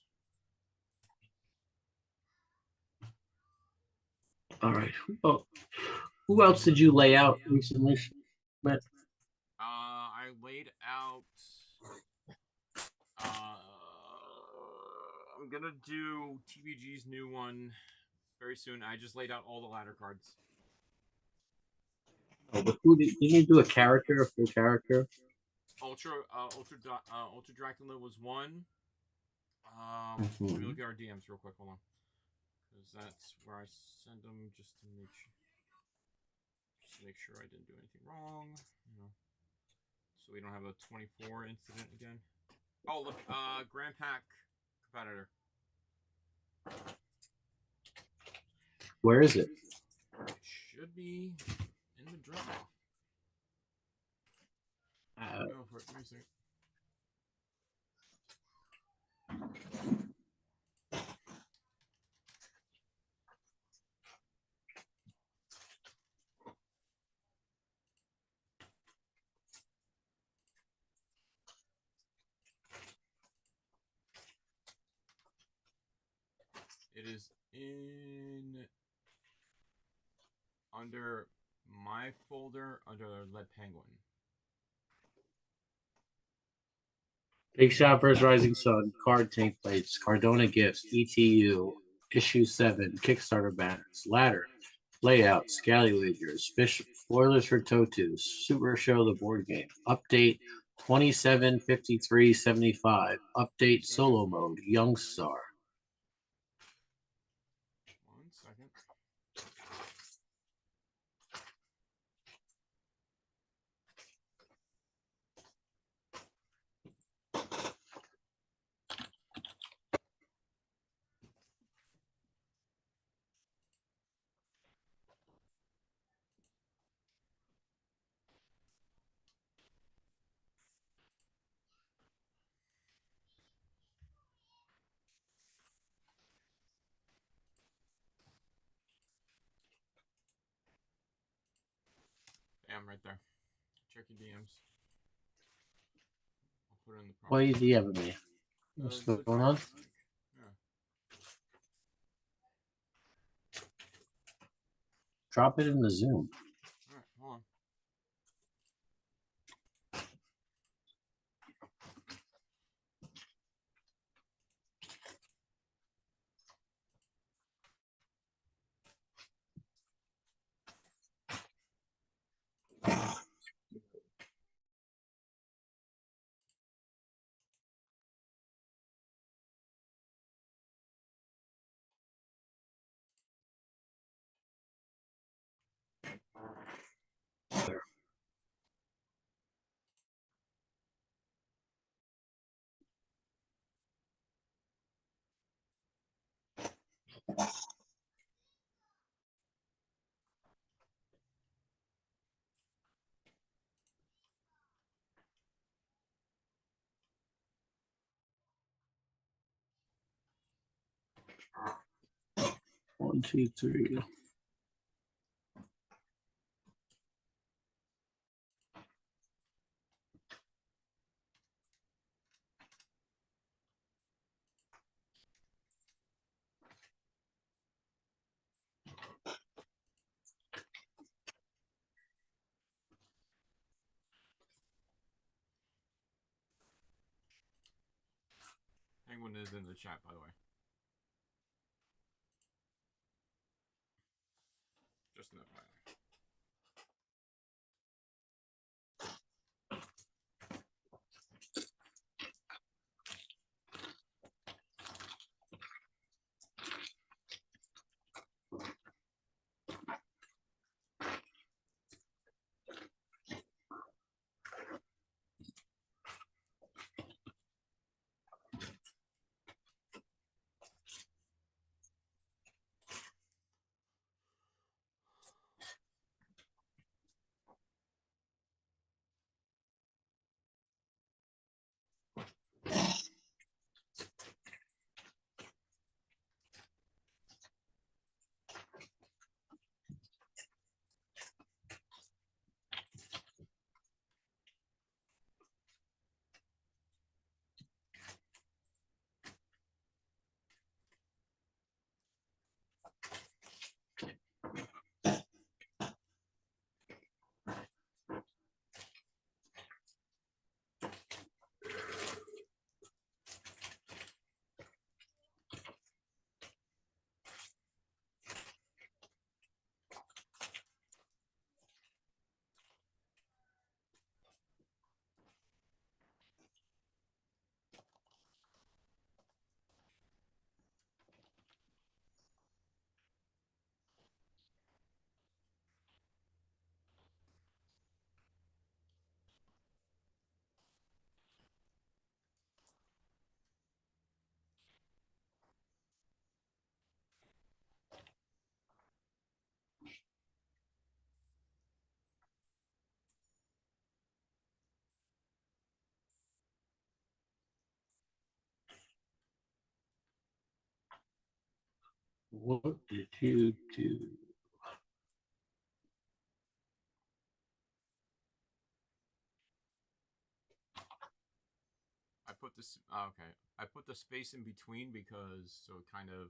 All right. Oh, who else did you lay out recently, Matt? I laid out. I'm gonna do TVG's new one very soon. I just laid out all the ladder cards. Oh, but who did you do a character, a full character? Ultra Dracula was one. Let me look at our DMs real quick. Hold on, because that's where I send them just to make sure I didn't do anything wrong. You know, so we don't have a 24 incident again. Oh, look, Grand Pack competitor. Where is it? It should be in the draw. Go for it. Let me see. It is in under my folder under Lead Penguin. Big Shot vs. Rising Sun, card templates, Cardona gifts, ETU, issue 7, Kickstarter banners, ladder, layout, Scally Wagers, fish, spoilers for Totus, Super Show the board game, update 275375, update solo mode, Young Star. 1 second. Bam, right there. Check your DMs. I'll put it in the Why are you DMing me? What's going on? Yeah. Drop it in the Zoom. All right, hold on. There. One, two, three. Penguin is in the chat, by the way. Just an What did you do? I put this. Oh, okay, I put the space in between because so it kind of.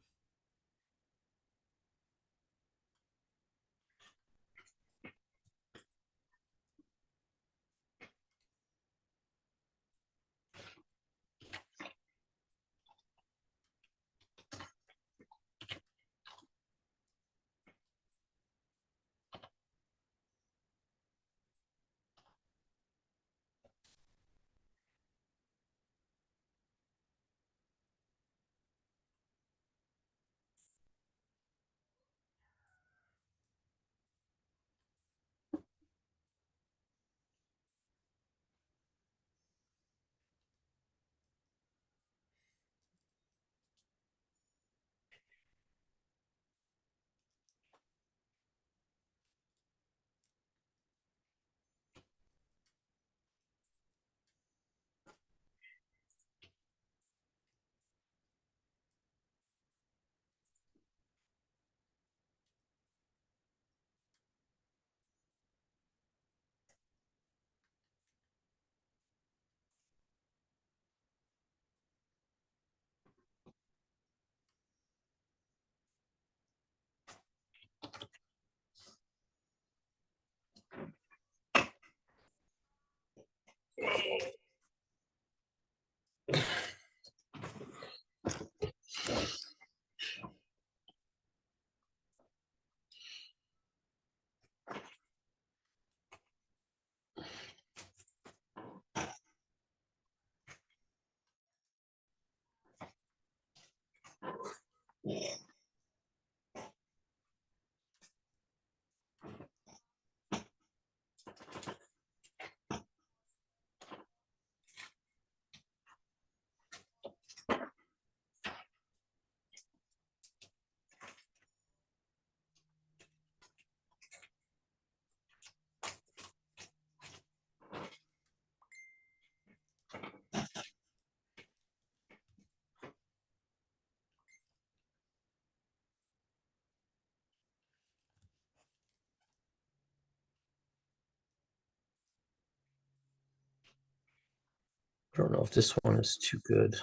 I don't know if this one is too good.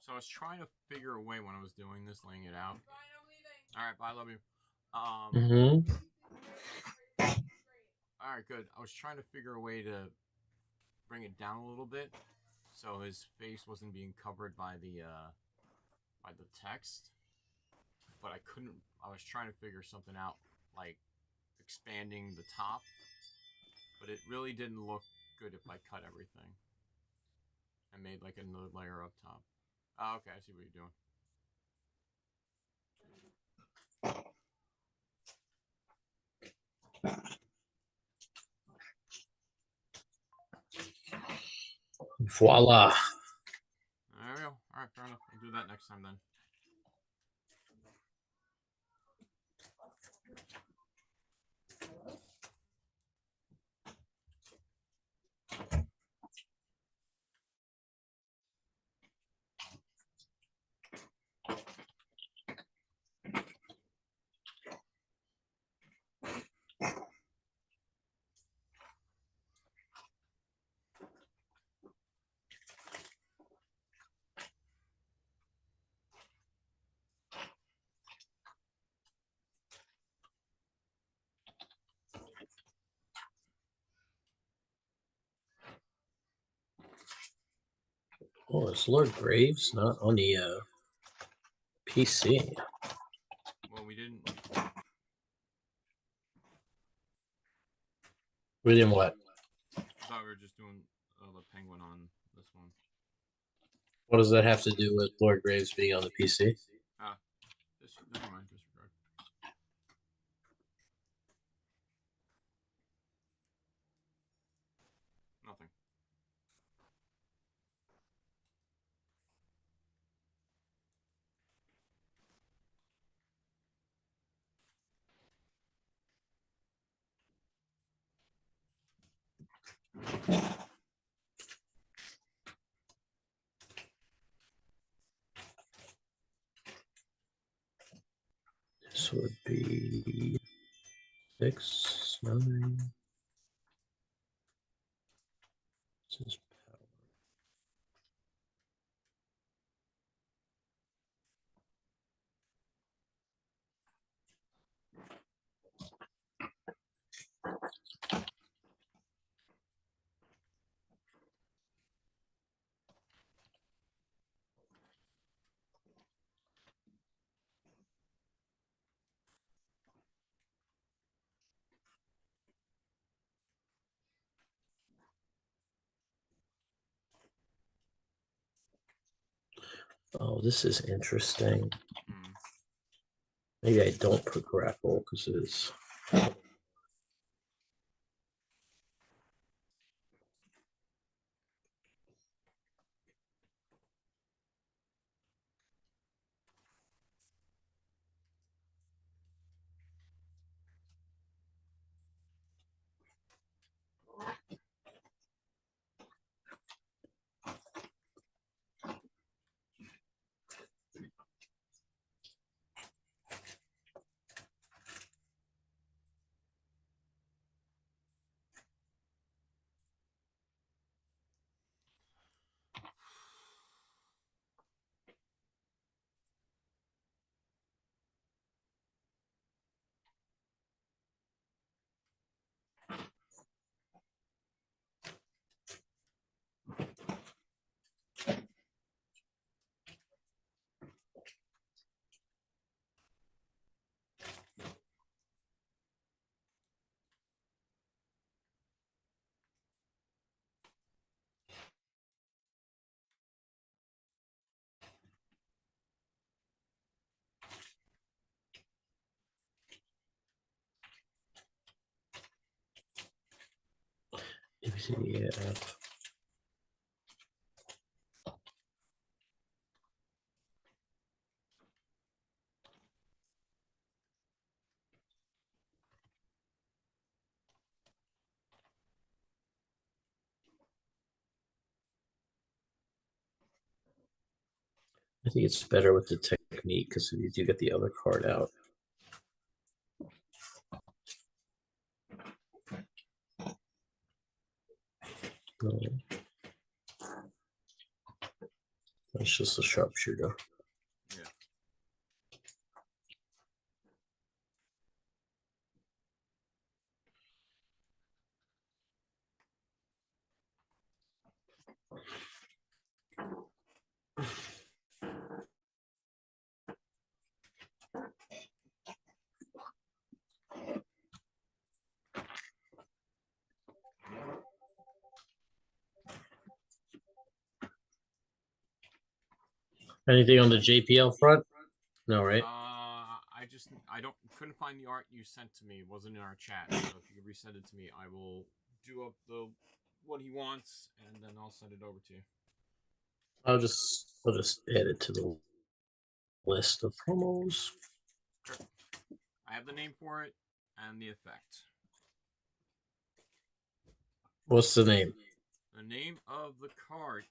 So I was trying to figure a way when I was doing this, laying it out. All right, bye, love you. All right, good. I was trying to figure a way to bring it down a little bit, so his face wasn't being covered by the text. But I couldn't. I was trying to figure something out, like expanding the top, but it really didn't look good if I cut everything and made like another layer up top. Oh, okay, I see what you're doing. Voila. There we go. All right, fair enough. I'll do that next time then. Oh, it's Lord Graves, not on the PC. Well, we didn't. We didn't what? I thought we were just doing the penguin on this one. What does that have to do with Lord Graves being on the PC? Never mind. Disregard. Nothing. This would be 6, 9. This is power. Oh, this is interesting. Maybe I don't put grapple because it's. Yeah. I think it's better with the technique because you do get the other card out. No. It's just a sharpshooter. Yeah. Anything on the JPL front? No, right? I couldn't find the art you sent to me. It wasn't in our chat. So if you could resend it to me, I will do up what he wants, and then I'll send it over to you. I'll just add it to the list of promos. Sure. I have the name for it and the effect. What's the name? The name of the card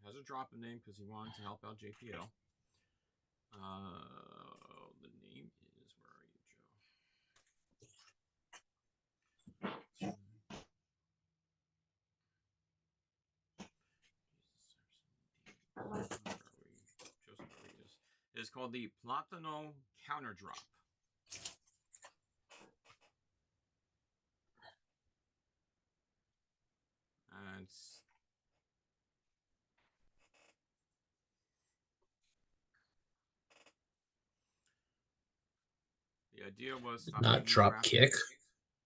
has a drop in name because he wanted to help out JPL. The name is, where are you, Joe? It is called the Platano Counter Drop. And the idea was Not drop kick.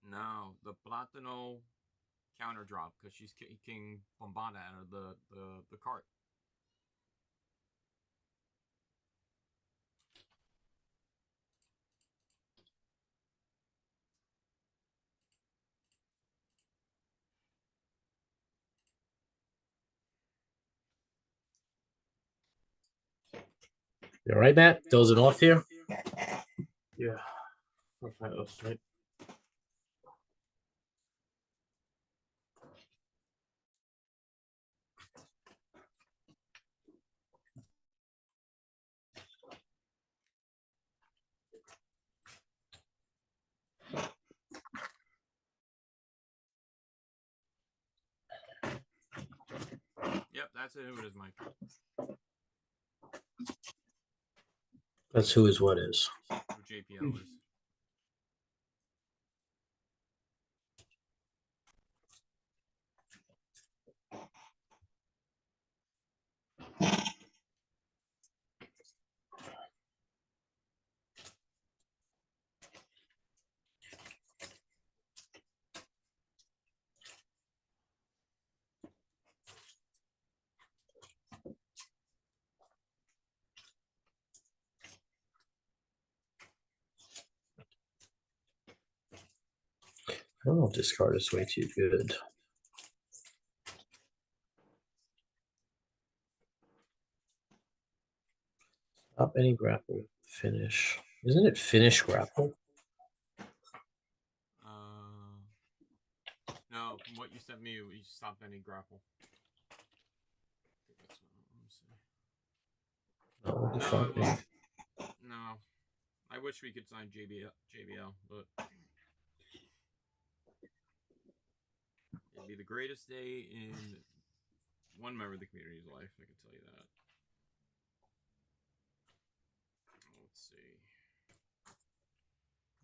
No, the Platano counter drop because she's kicking Bombada out of the cart. You all right, Matt? Dozing off here? Yeah. Okay, that's right. That's who it is, Mike. That's who is what is. Who JPL is. I don't know if this card is way too good. Stop any grapple. Finish. Isn't it finish grapple? No, from what you sent me, you stopped any grapple. I think that's what, let me see. No, No, it wasn't. No. I wish we could sign JBL, but it'd be the greatest day in one member of the community's life, I can tell you that. Let's see.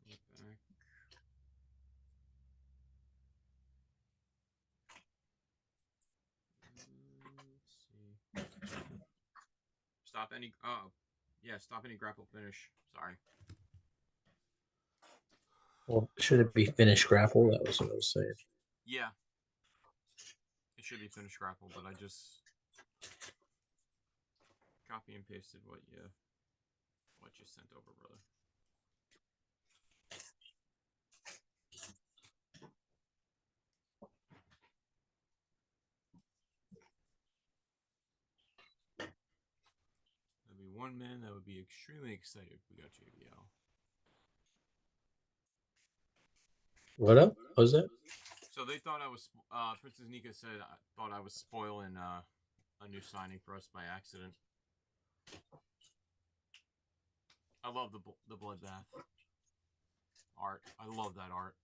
Look back. Let's see. Stop any. Oh, yeah. Stop any grapple finish. Sorry. Well, should it be finish grapple? That was what I was saying. Yeah. It should be finish grapple, but I just copy and pasted what you sent over, brother. That'd be one man that would be extremely excited if we got JBL. What up? What was that? So they thought I was. Princess Nika said thought I was spoiling a new signing for us by accident. I love the bloodbath art. I love that art.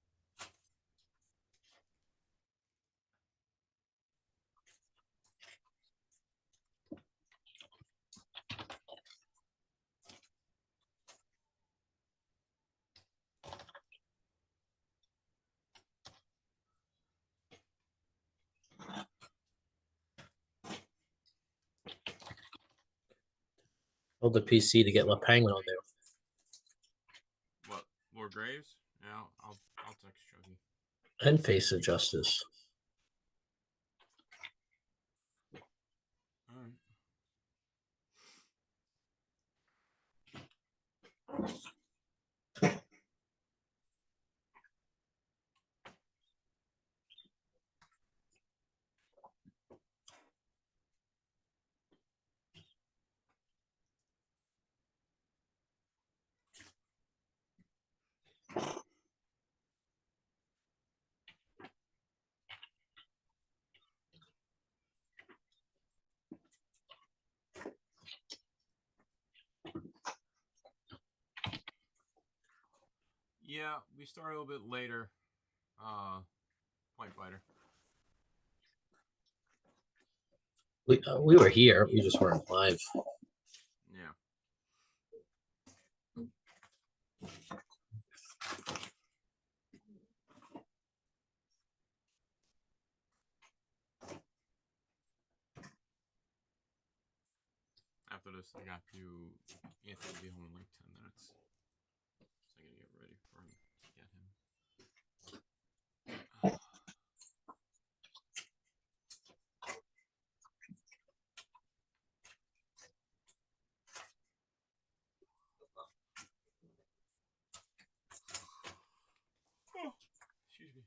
Tell the PC to get La Penguin on there. What, Lord Graves? Yeah, I'll text Chuggy. And Face of Justice. All right. Yeah, we started a little bit later. Point fighter. We were here. We just weren't live. Yeah. After this, I got to Anthony will be home in like 10 minutes. So I gotta get ready for him to get him. Oh, excuse me.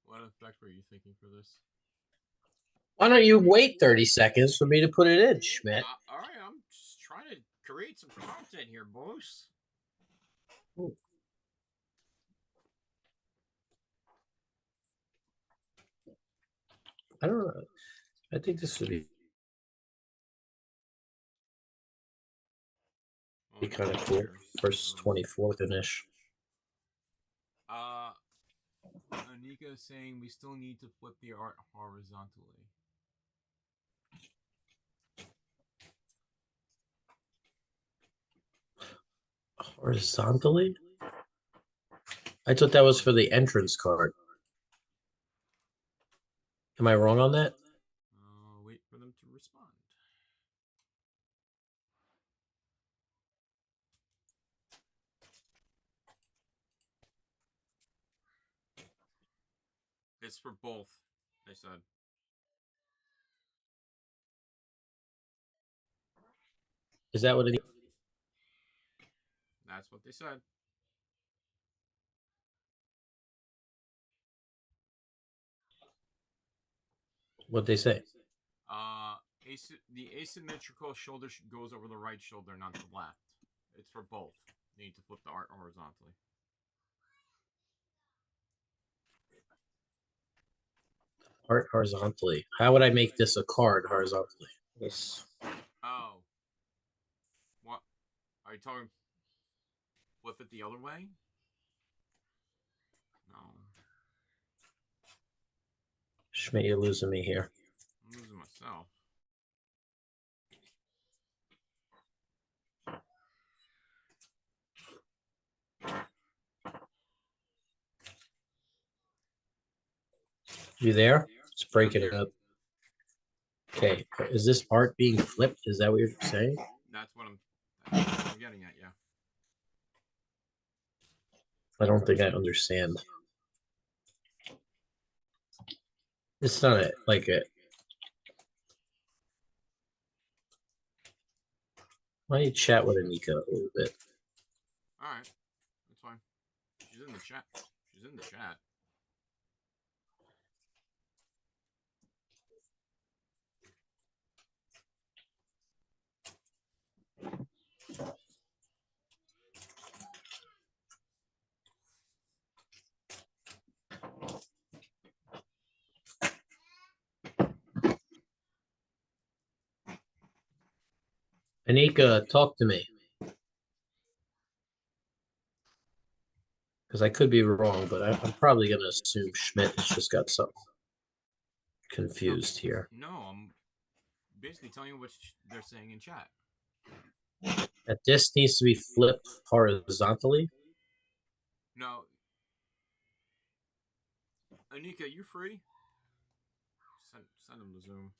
What effect were you thinking for this? Why don't you wait 30 seconds for me to put it in, Schmidt? All right, I'm just trying to create some content here, boss. I don't know. I think this would be kind of cool. First 24th finish. Anika is saying we still need to flip the art horizontally. Horizontally? I thought that was for the entrance card. Am I wrong on that? Wait for them to respond. It's for both, they said. Is that what it is? That's what they said. What'd they say? The asymmetrical shoulder goes over the right shoulder, not the left. It's for both. You need to flip the art horizontally. Art horizontally. How would I make this a card horizontally? This. Oh. What? Are you talking flip it the other way? No. Schmidt, you're losing me here. I'm losing myself. You there? It's breaking Yeah, it up. Okay. Is this art being flipped? Is that what you're saying? That's what I'm getting at, yeah. I don't think I understand. It's not like a. Why don't you chat with Anika a little bit? Alright. That's fine. She's in the chat. She's in the chat. Anika, talk to me. Because I could be wrong, but I'm probably going to assume Schmidt has just got something confused here. No, I'm basically telling you what they're saying in chat. That this needs to be flipped horizontally? No. Anika, you free? Send him to Zoom.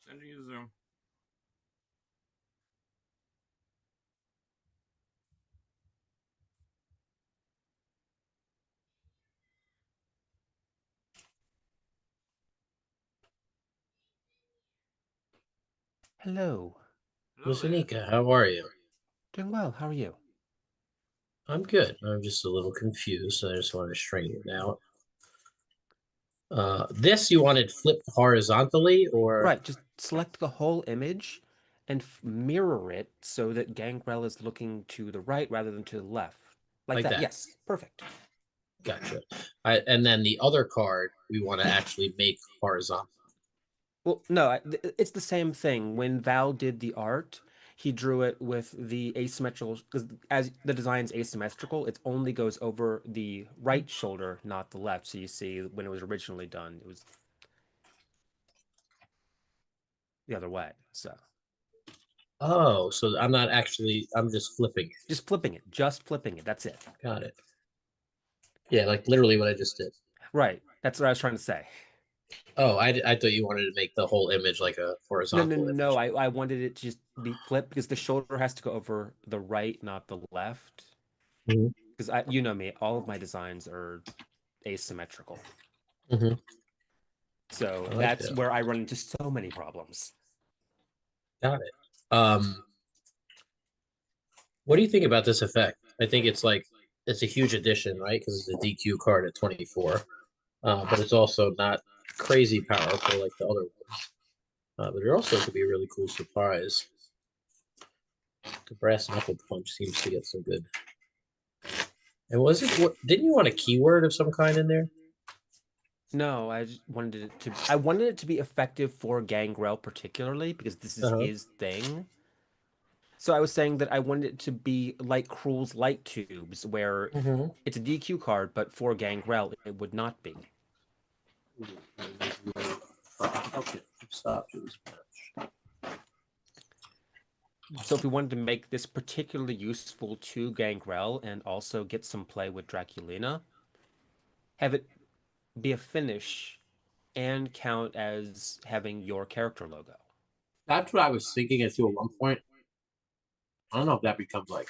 Send you to Zoom. Hello. Miss Hello there. Anika, how are you? Doing well. How are you? I'm good. I'm just a little confused. So I just want to straighten it out. This you wanted flipped horizontally, or Right, just select the whole image and mirror it so that Gangrel is looking to the right rather than to the left. Like that. Yes, perfect. Gotcha. And then the other card we want to actually make horizontal. Well, no, it's the same thing. When Val did the art, he drew it with the asymmetrical, because as the design's asymmetrical, it only goes over the right shoulder, not the left. So you see, when it was originally done, it was the other way. So Oh, so I'm not actually, I'm just flipping it. just flipping it, just flipping it. That's it. Got it. Yeah, like literally what I just did. Right. That's what I was trying to say. Oh, I thought you wanted to make the whole image like a horizontal image. No. I wanted it to just be flipped because the shoulder has to go over the right, not the left. Mhm. Because you know me, all of my designs are asymmetrical. Mhm. So I like that's that. where I run into so many problems. Got it. What do you think about this effect? I think it's a huge addition, right? Because it's a DQ card at 24. But it's also not crazy powerful like the other ones. But it also could be a really cool surprise. The brass knuckle punch seems to get some good. And was it? Didn't you want a keyword of some kind in there? No, I just wanted it to. I wanted it to be effective for Gangrel particularly because this is Uh-huh. his thing. So I was saying that I wanted it to be like Cruel's Light Tubes, where Mm-hmm. it's a DQ card, but for Gangrel it would not be. Okay, stop. So if we wanted to make this particularly useful to Gangrel and also get some play with Draculina, have it be a finish and count as having your character logo. That's what I was thinking at one point. I don't know if that becomes like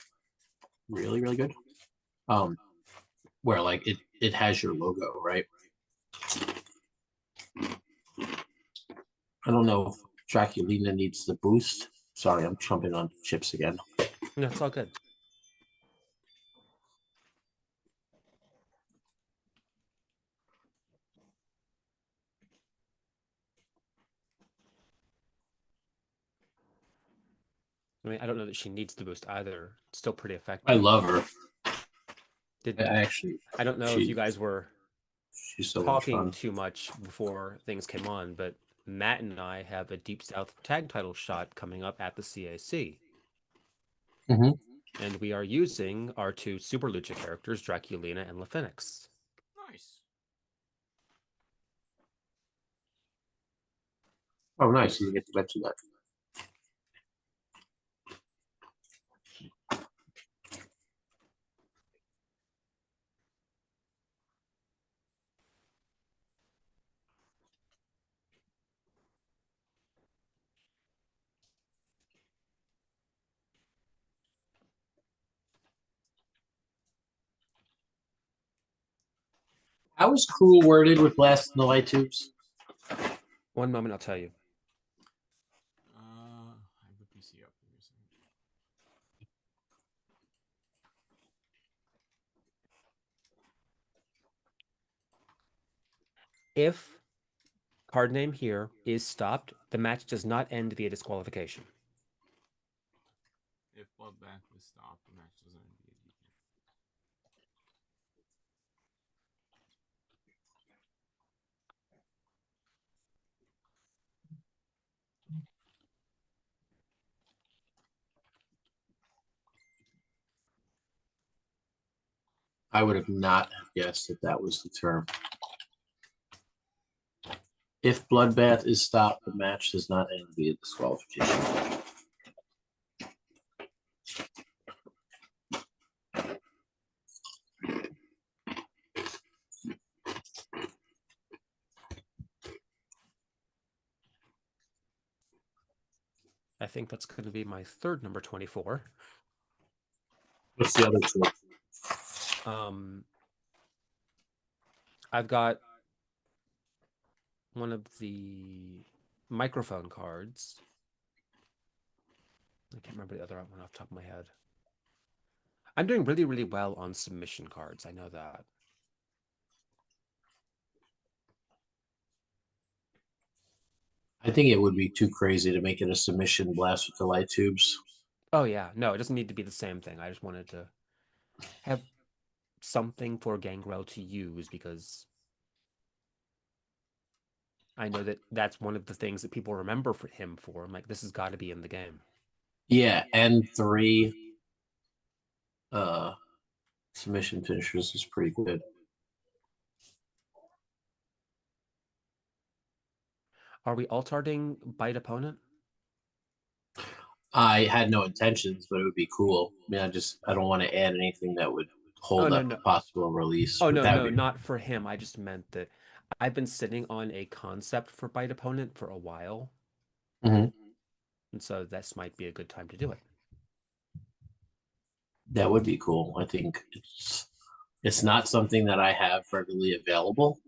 really, really good. Where like it has your logo, right? I don't know if Draculina needs the boost. Sorry, I'm jumping on chips again. No, it's all good. I mean, I don't know that she needs the boost either. It's still pretty effective. I love her. Did I actually, I don't know if you guys were she's so much talking fun. too much before things came on, but Matt and I have a Deep South tag title shot coming up at the CAC. Mm-hmm. And we are using our two Super Lucha characters, Draculina and LaPhoenix. Nice. Oh, nice. You get to mention that. How was Cruel worded with Blast in the Light Tubes? One moment, I'll tell you. I have the PC up. Give me a second. If card name here is stopped, the match does not end via disqualification. If Bloodbath is stopped, the match doesn't end via DQ. I would have not guessed that that was the term. If Bloodbath is stopped, the match does not end via disqualification. I think that's going to be my third number 24. What's the other two? I've got one of the microphone cards. I can't remember the other one off the top of my head. I'm doing really, really well on submission cards. I know that. I think it would be too crazy to make it a submission blast with the light tubes. Oh, yeah. No, it doesn't need to be the same thing. I just wanted to have something for Gangrel to use because I know that that's one of the things that people remember for him for. I'm like, this has got to be in the game. Yeah, and 3 submission finishers is pretty good. Are we alt-arting bite opponent? I had no intentions, but it would be cool. I mean, I don't want to add anything that would hold no, up no. a possible release. Oh, but no, that no, would be... not for him. I just meant that I've been sitting on a concept for bite opponent for a while. Mhm. And so this might be a good time to do it. That would be cool. I think it's not something that I have readily available.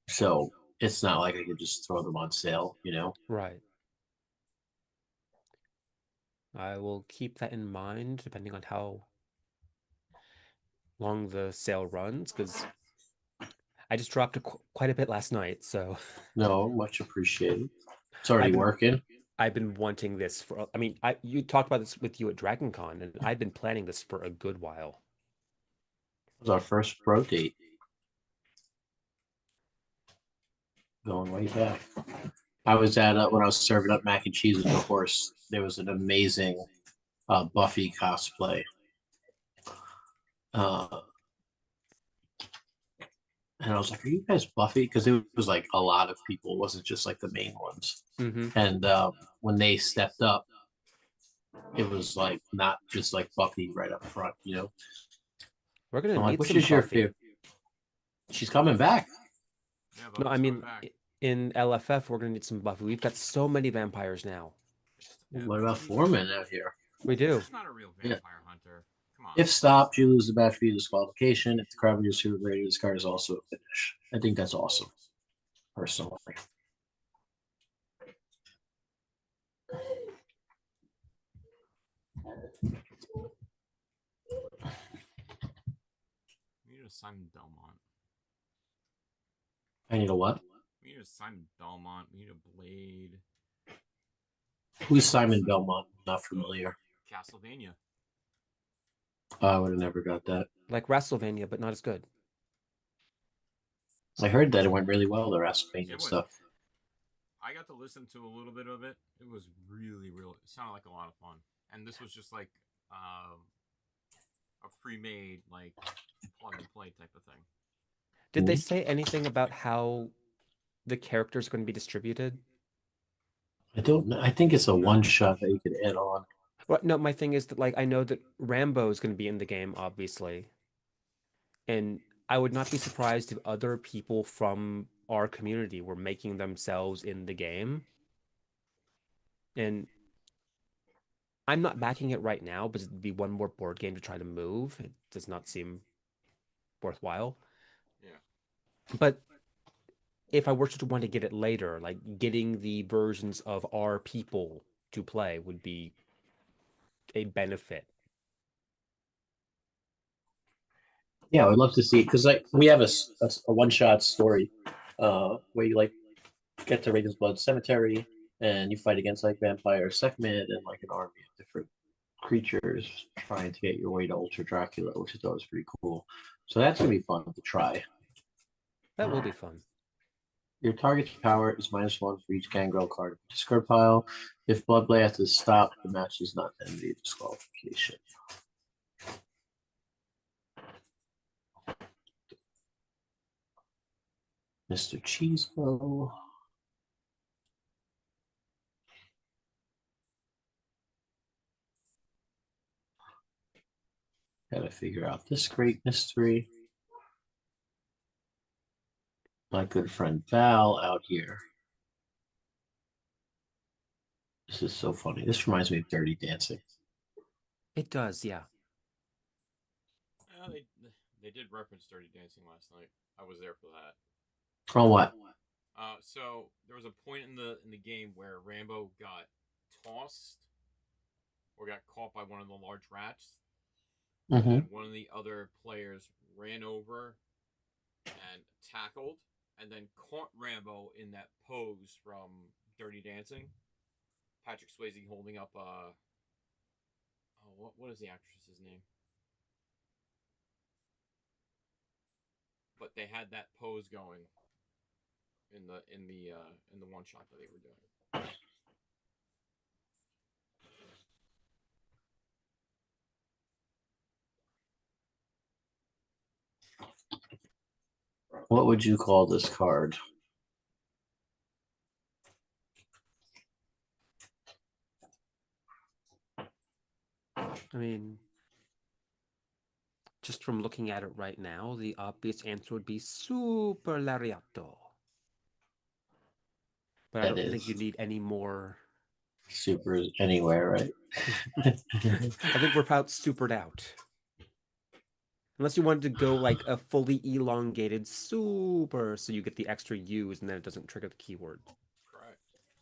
So it's not like I could just throw them on sale, you know? Right. I will keep that in mind depending on how long the sale runs, because I just dropped quite a bit last night, so No, much appreciated. It's already working. I've been wanting this for, I mean, you talked about this with you at Dragon Con, and I've been planning this for a good while. It was our first pro date. Going way back. I was at when I was serving up mac and cheese with the horse. There was an amazing Buffy cosplay. And I was like, "Are you guys Buffy?" Because it was like a lot of people. It wasn't just like the main ones. And when they stepped up, it was like not just like Buffy right up front, you know. We're gonna I'm like, need which some is your Buffy. favorite? She's coming back. Yeah, No, Buffy's I mean, coming back. in LFF, we're gonna need some Buffy. We've got so many vampires now. Yeah, What about Foreman out here? We do. He's not a real vampire hunter. Come on. If stopped, you lose the match via disqualification. If the crowd is super rated, this card is also a finish. I think that's awesome, personally. We need a Simon Belmont. I need a what? We need a Simon Belmont. We need a Blade. Who's Simon Belmont? Not familiar. Castlevania. I would have never got that. Like WrestleMania, but not as good. I heard that it went really well, the WrestleMania It stuff. I got to listen to a little bit of it. It was really, really. It sounded like a lot of fun. And this was just like a pre-made, like plug and play type of thing. Did they say anything about how the characters are going to be distributed? I don't know. I think it's a one shot that you could add on. Well, no, my thing is that like I know that Rambo is going to be in the game, obviously, and I would not be surprised if other people from our community were making themselves in the game. And I'm not backing it right now, but it'd be one more board game to try to move. It does not seem worthwhile. Yeah. But if I were to want to get it later, like getting the versions of our people to play would be a benefit. Yeah, I would love to see it because like we have a one shot story where you like get to Reagan's Blood Cemetery and you fight against like vampire Sekhmet and like an army of different creatures trying to get your way to Ultra Dracula, which I thought was pretty cool. So that's gonna be fun to try. That will be fun. Your target's power is -1 for each Gangrel card in the discard pile. If Bloodblast is stopped, the match is not end via disqualification. Mr. Cheesebro. Gotta figure out this great mystery. My good friend Val out here. This is so funny. This reminds me of Dirty Dancing. It does, yeah. They did reference Dirty Dancing last night. I was there for that. On what? So there was a point in the game where Rambo got tossed or got caught by one of the large rats. And one of the other players ran over and tackled and then caught Rambo in that pose from Dirty Dancing. Patrick Swayze holding up what is the actress's name? But they had that pose going in the one shot that they were doing. What would you call this card? I mean, just from looking at it right now, the obvious answer would be Super Lariato. But I don't think you need any more. Super anywhere, right? I think we're about supered out. Unless you wanted to go like a fully elongated super, so you get the extra U's and then it doesn't trigger the keyword. Correct.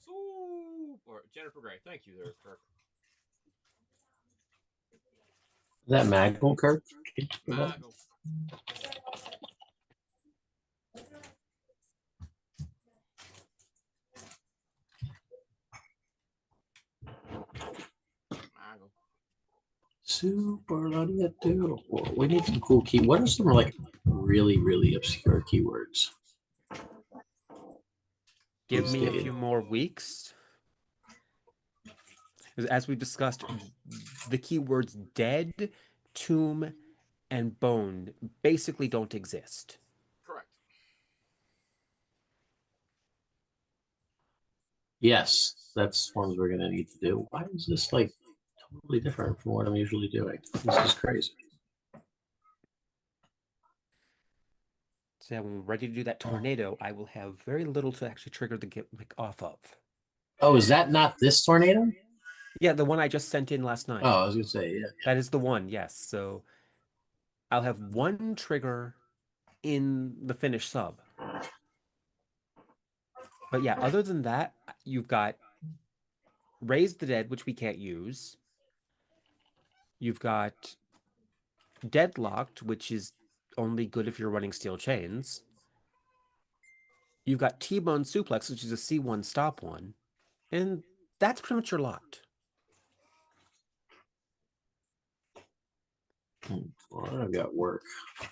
Super. Jennifer Gray. Thank you there, Kirk. Is that Maggle, Kirk? Maggle. Super Lariato. We need some cool key. What are some like really, really obscure keywords? Give me a Skated. few more weeks. As we discussed, the keywords dead, tomb, and bone basically don't exist. Correct. Yes, that's ones we're gonna need to do. Why is this like totally different from what I'm usually doing? This is crazy. So when we're ready to do that tornado, I will have very little to actually trigger the gimmick off of. Oh, is that not this tornado? Yeah, the one I just sent in last night. Oh, I was gonna say, yeah. That is the one, yes. So I'll have one trigger in the finished sub. But yeah, other than that, you've got Raise the Dead, which we can't use. You've got Deadlocked, which is only good if you're running Steel Chains. You've got T-Bone Suplex, which is a C1 stop one. And that's pretty much your lot. Well, I've got work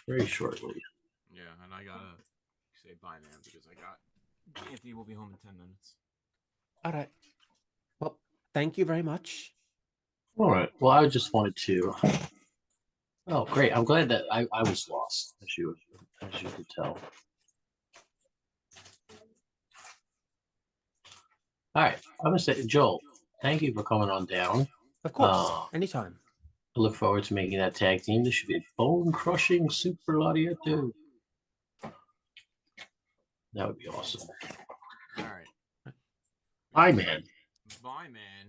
very shortly. Yeah, and I gotta say bye, man, because Anthony will be home in 10 minutes. All right. Well, thank you very much. All right. Well, I just wanted to. Oh, great! I'm glad that I was lost, as you could tell. All right. I'm gonna say, Joel, thank you for coming on down. Of course, anytime. I look forward to making that tag team. This should be a bone-crushing Super Gladiator. That would be awesome. All right. Bye, man.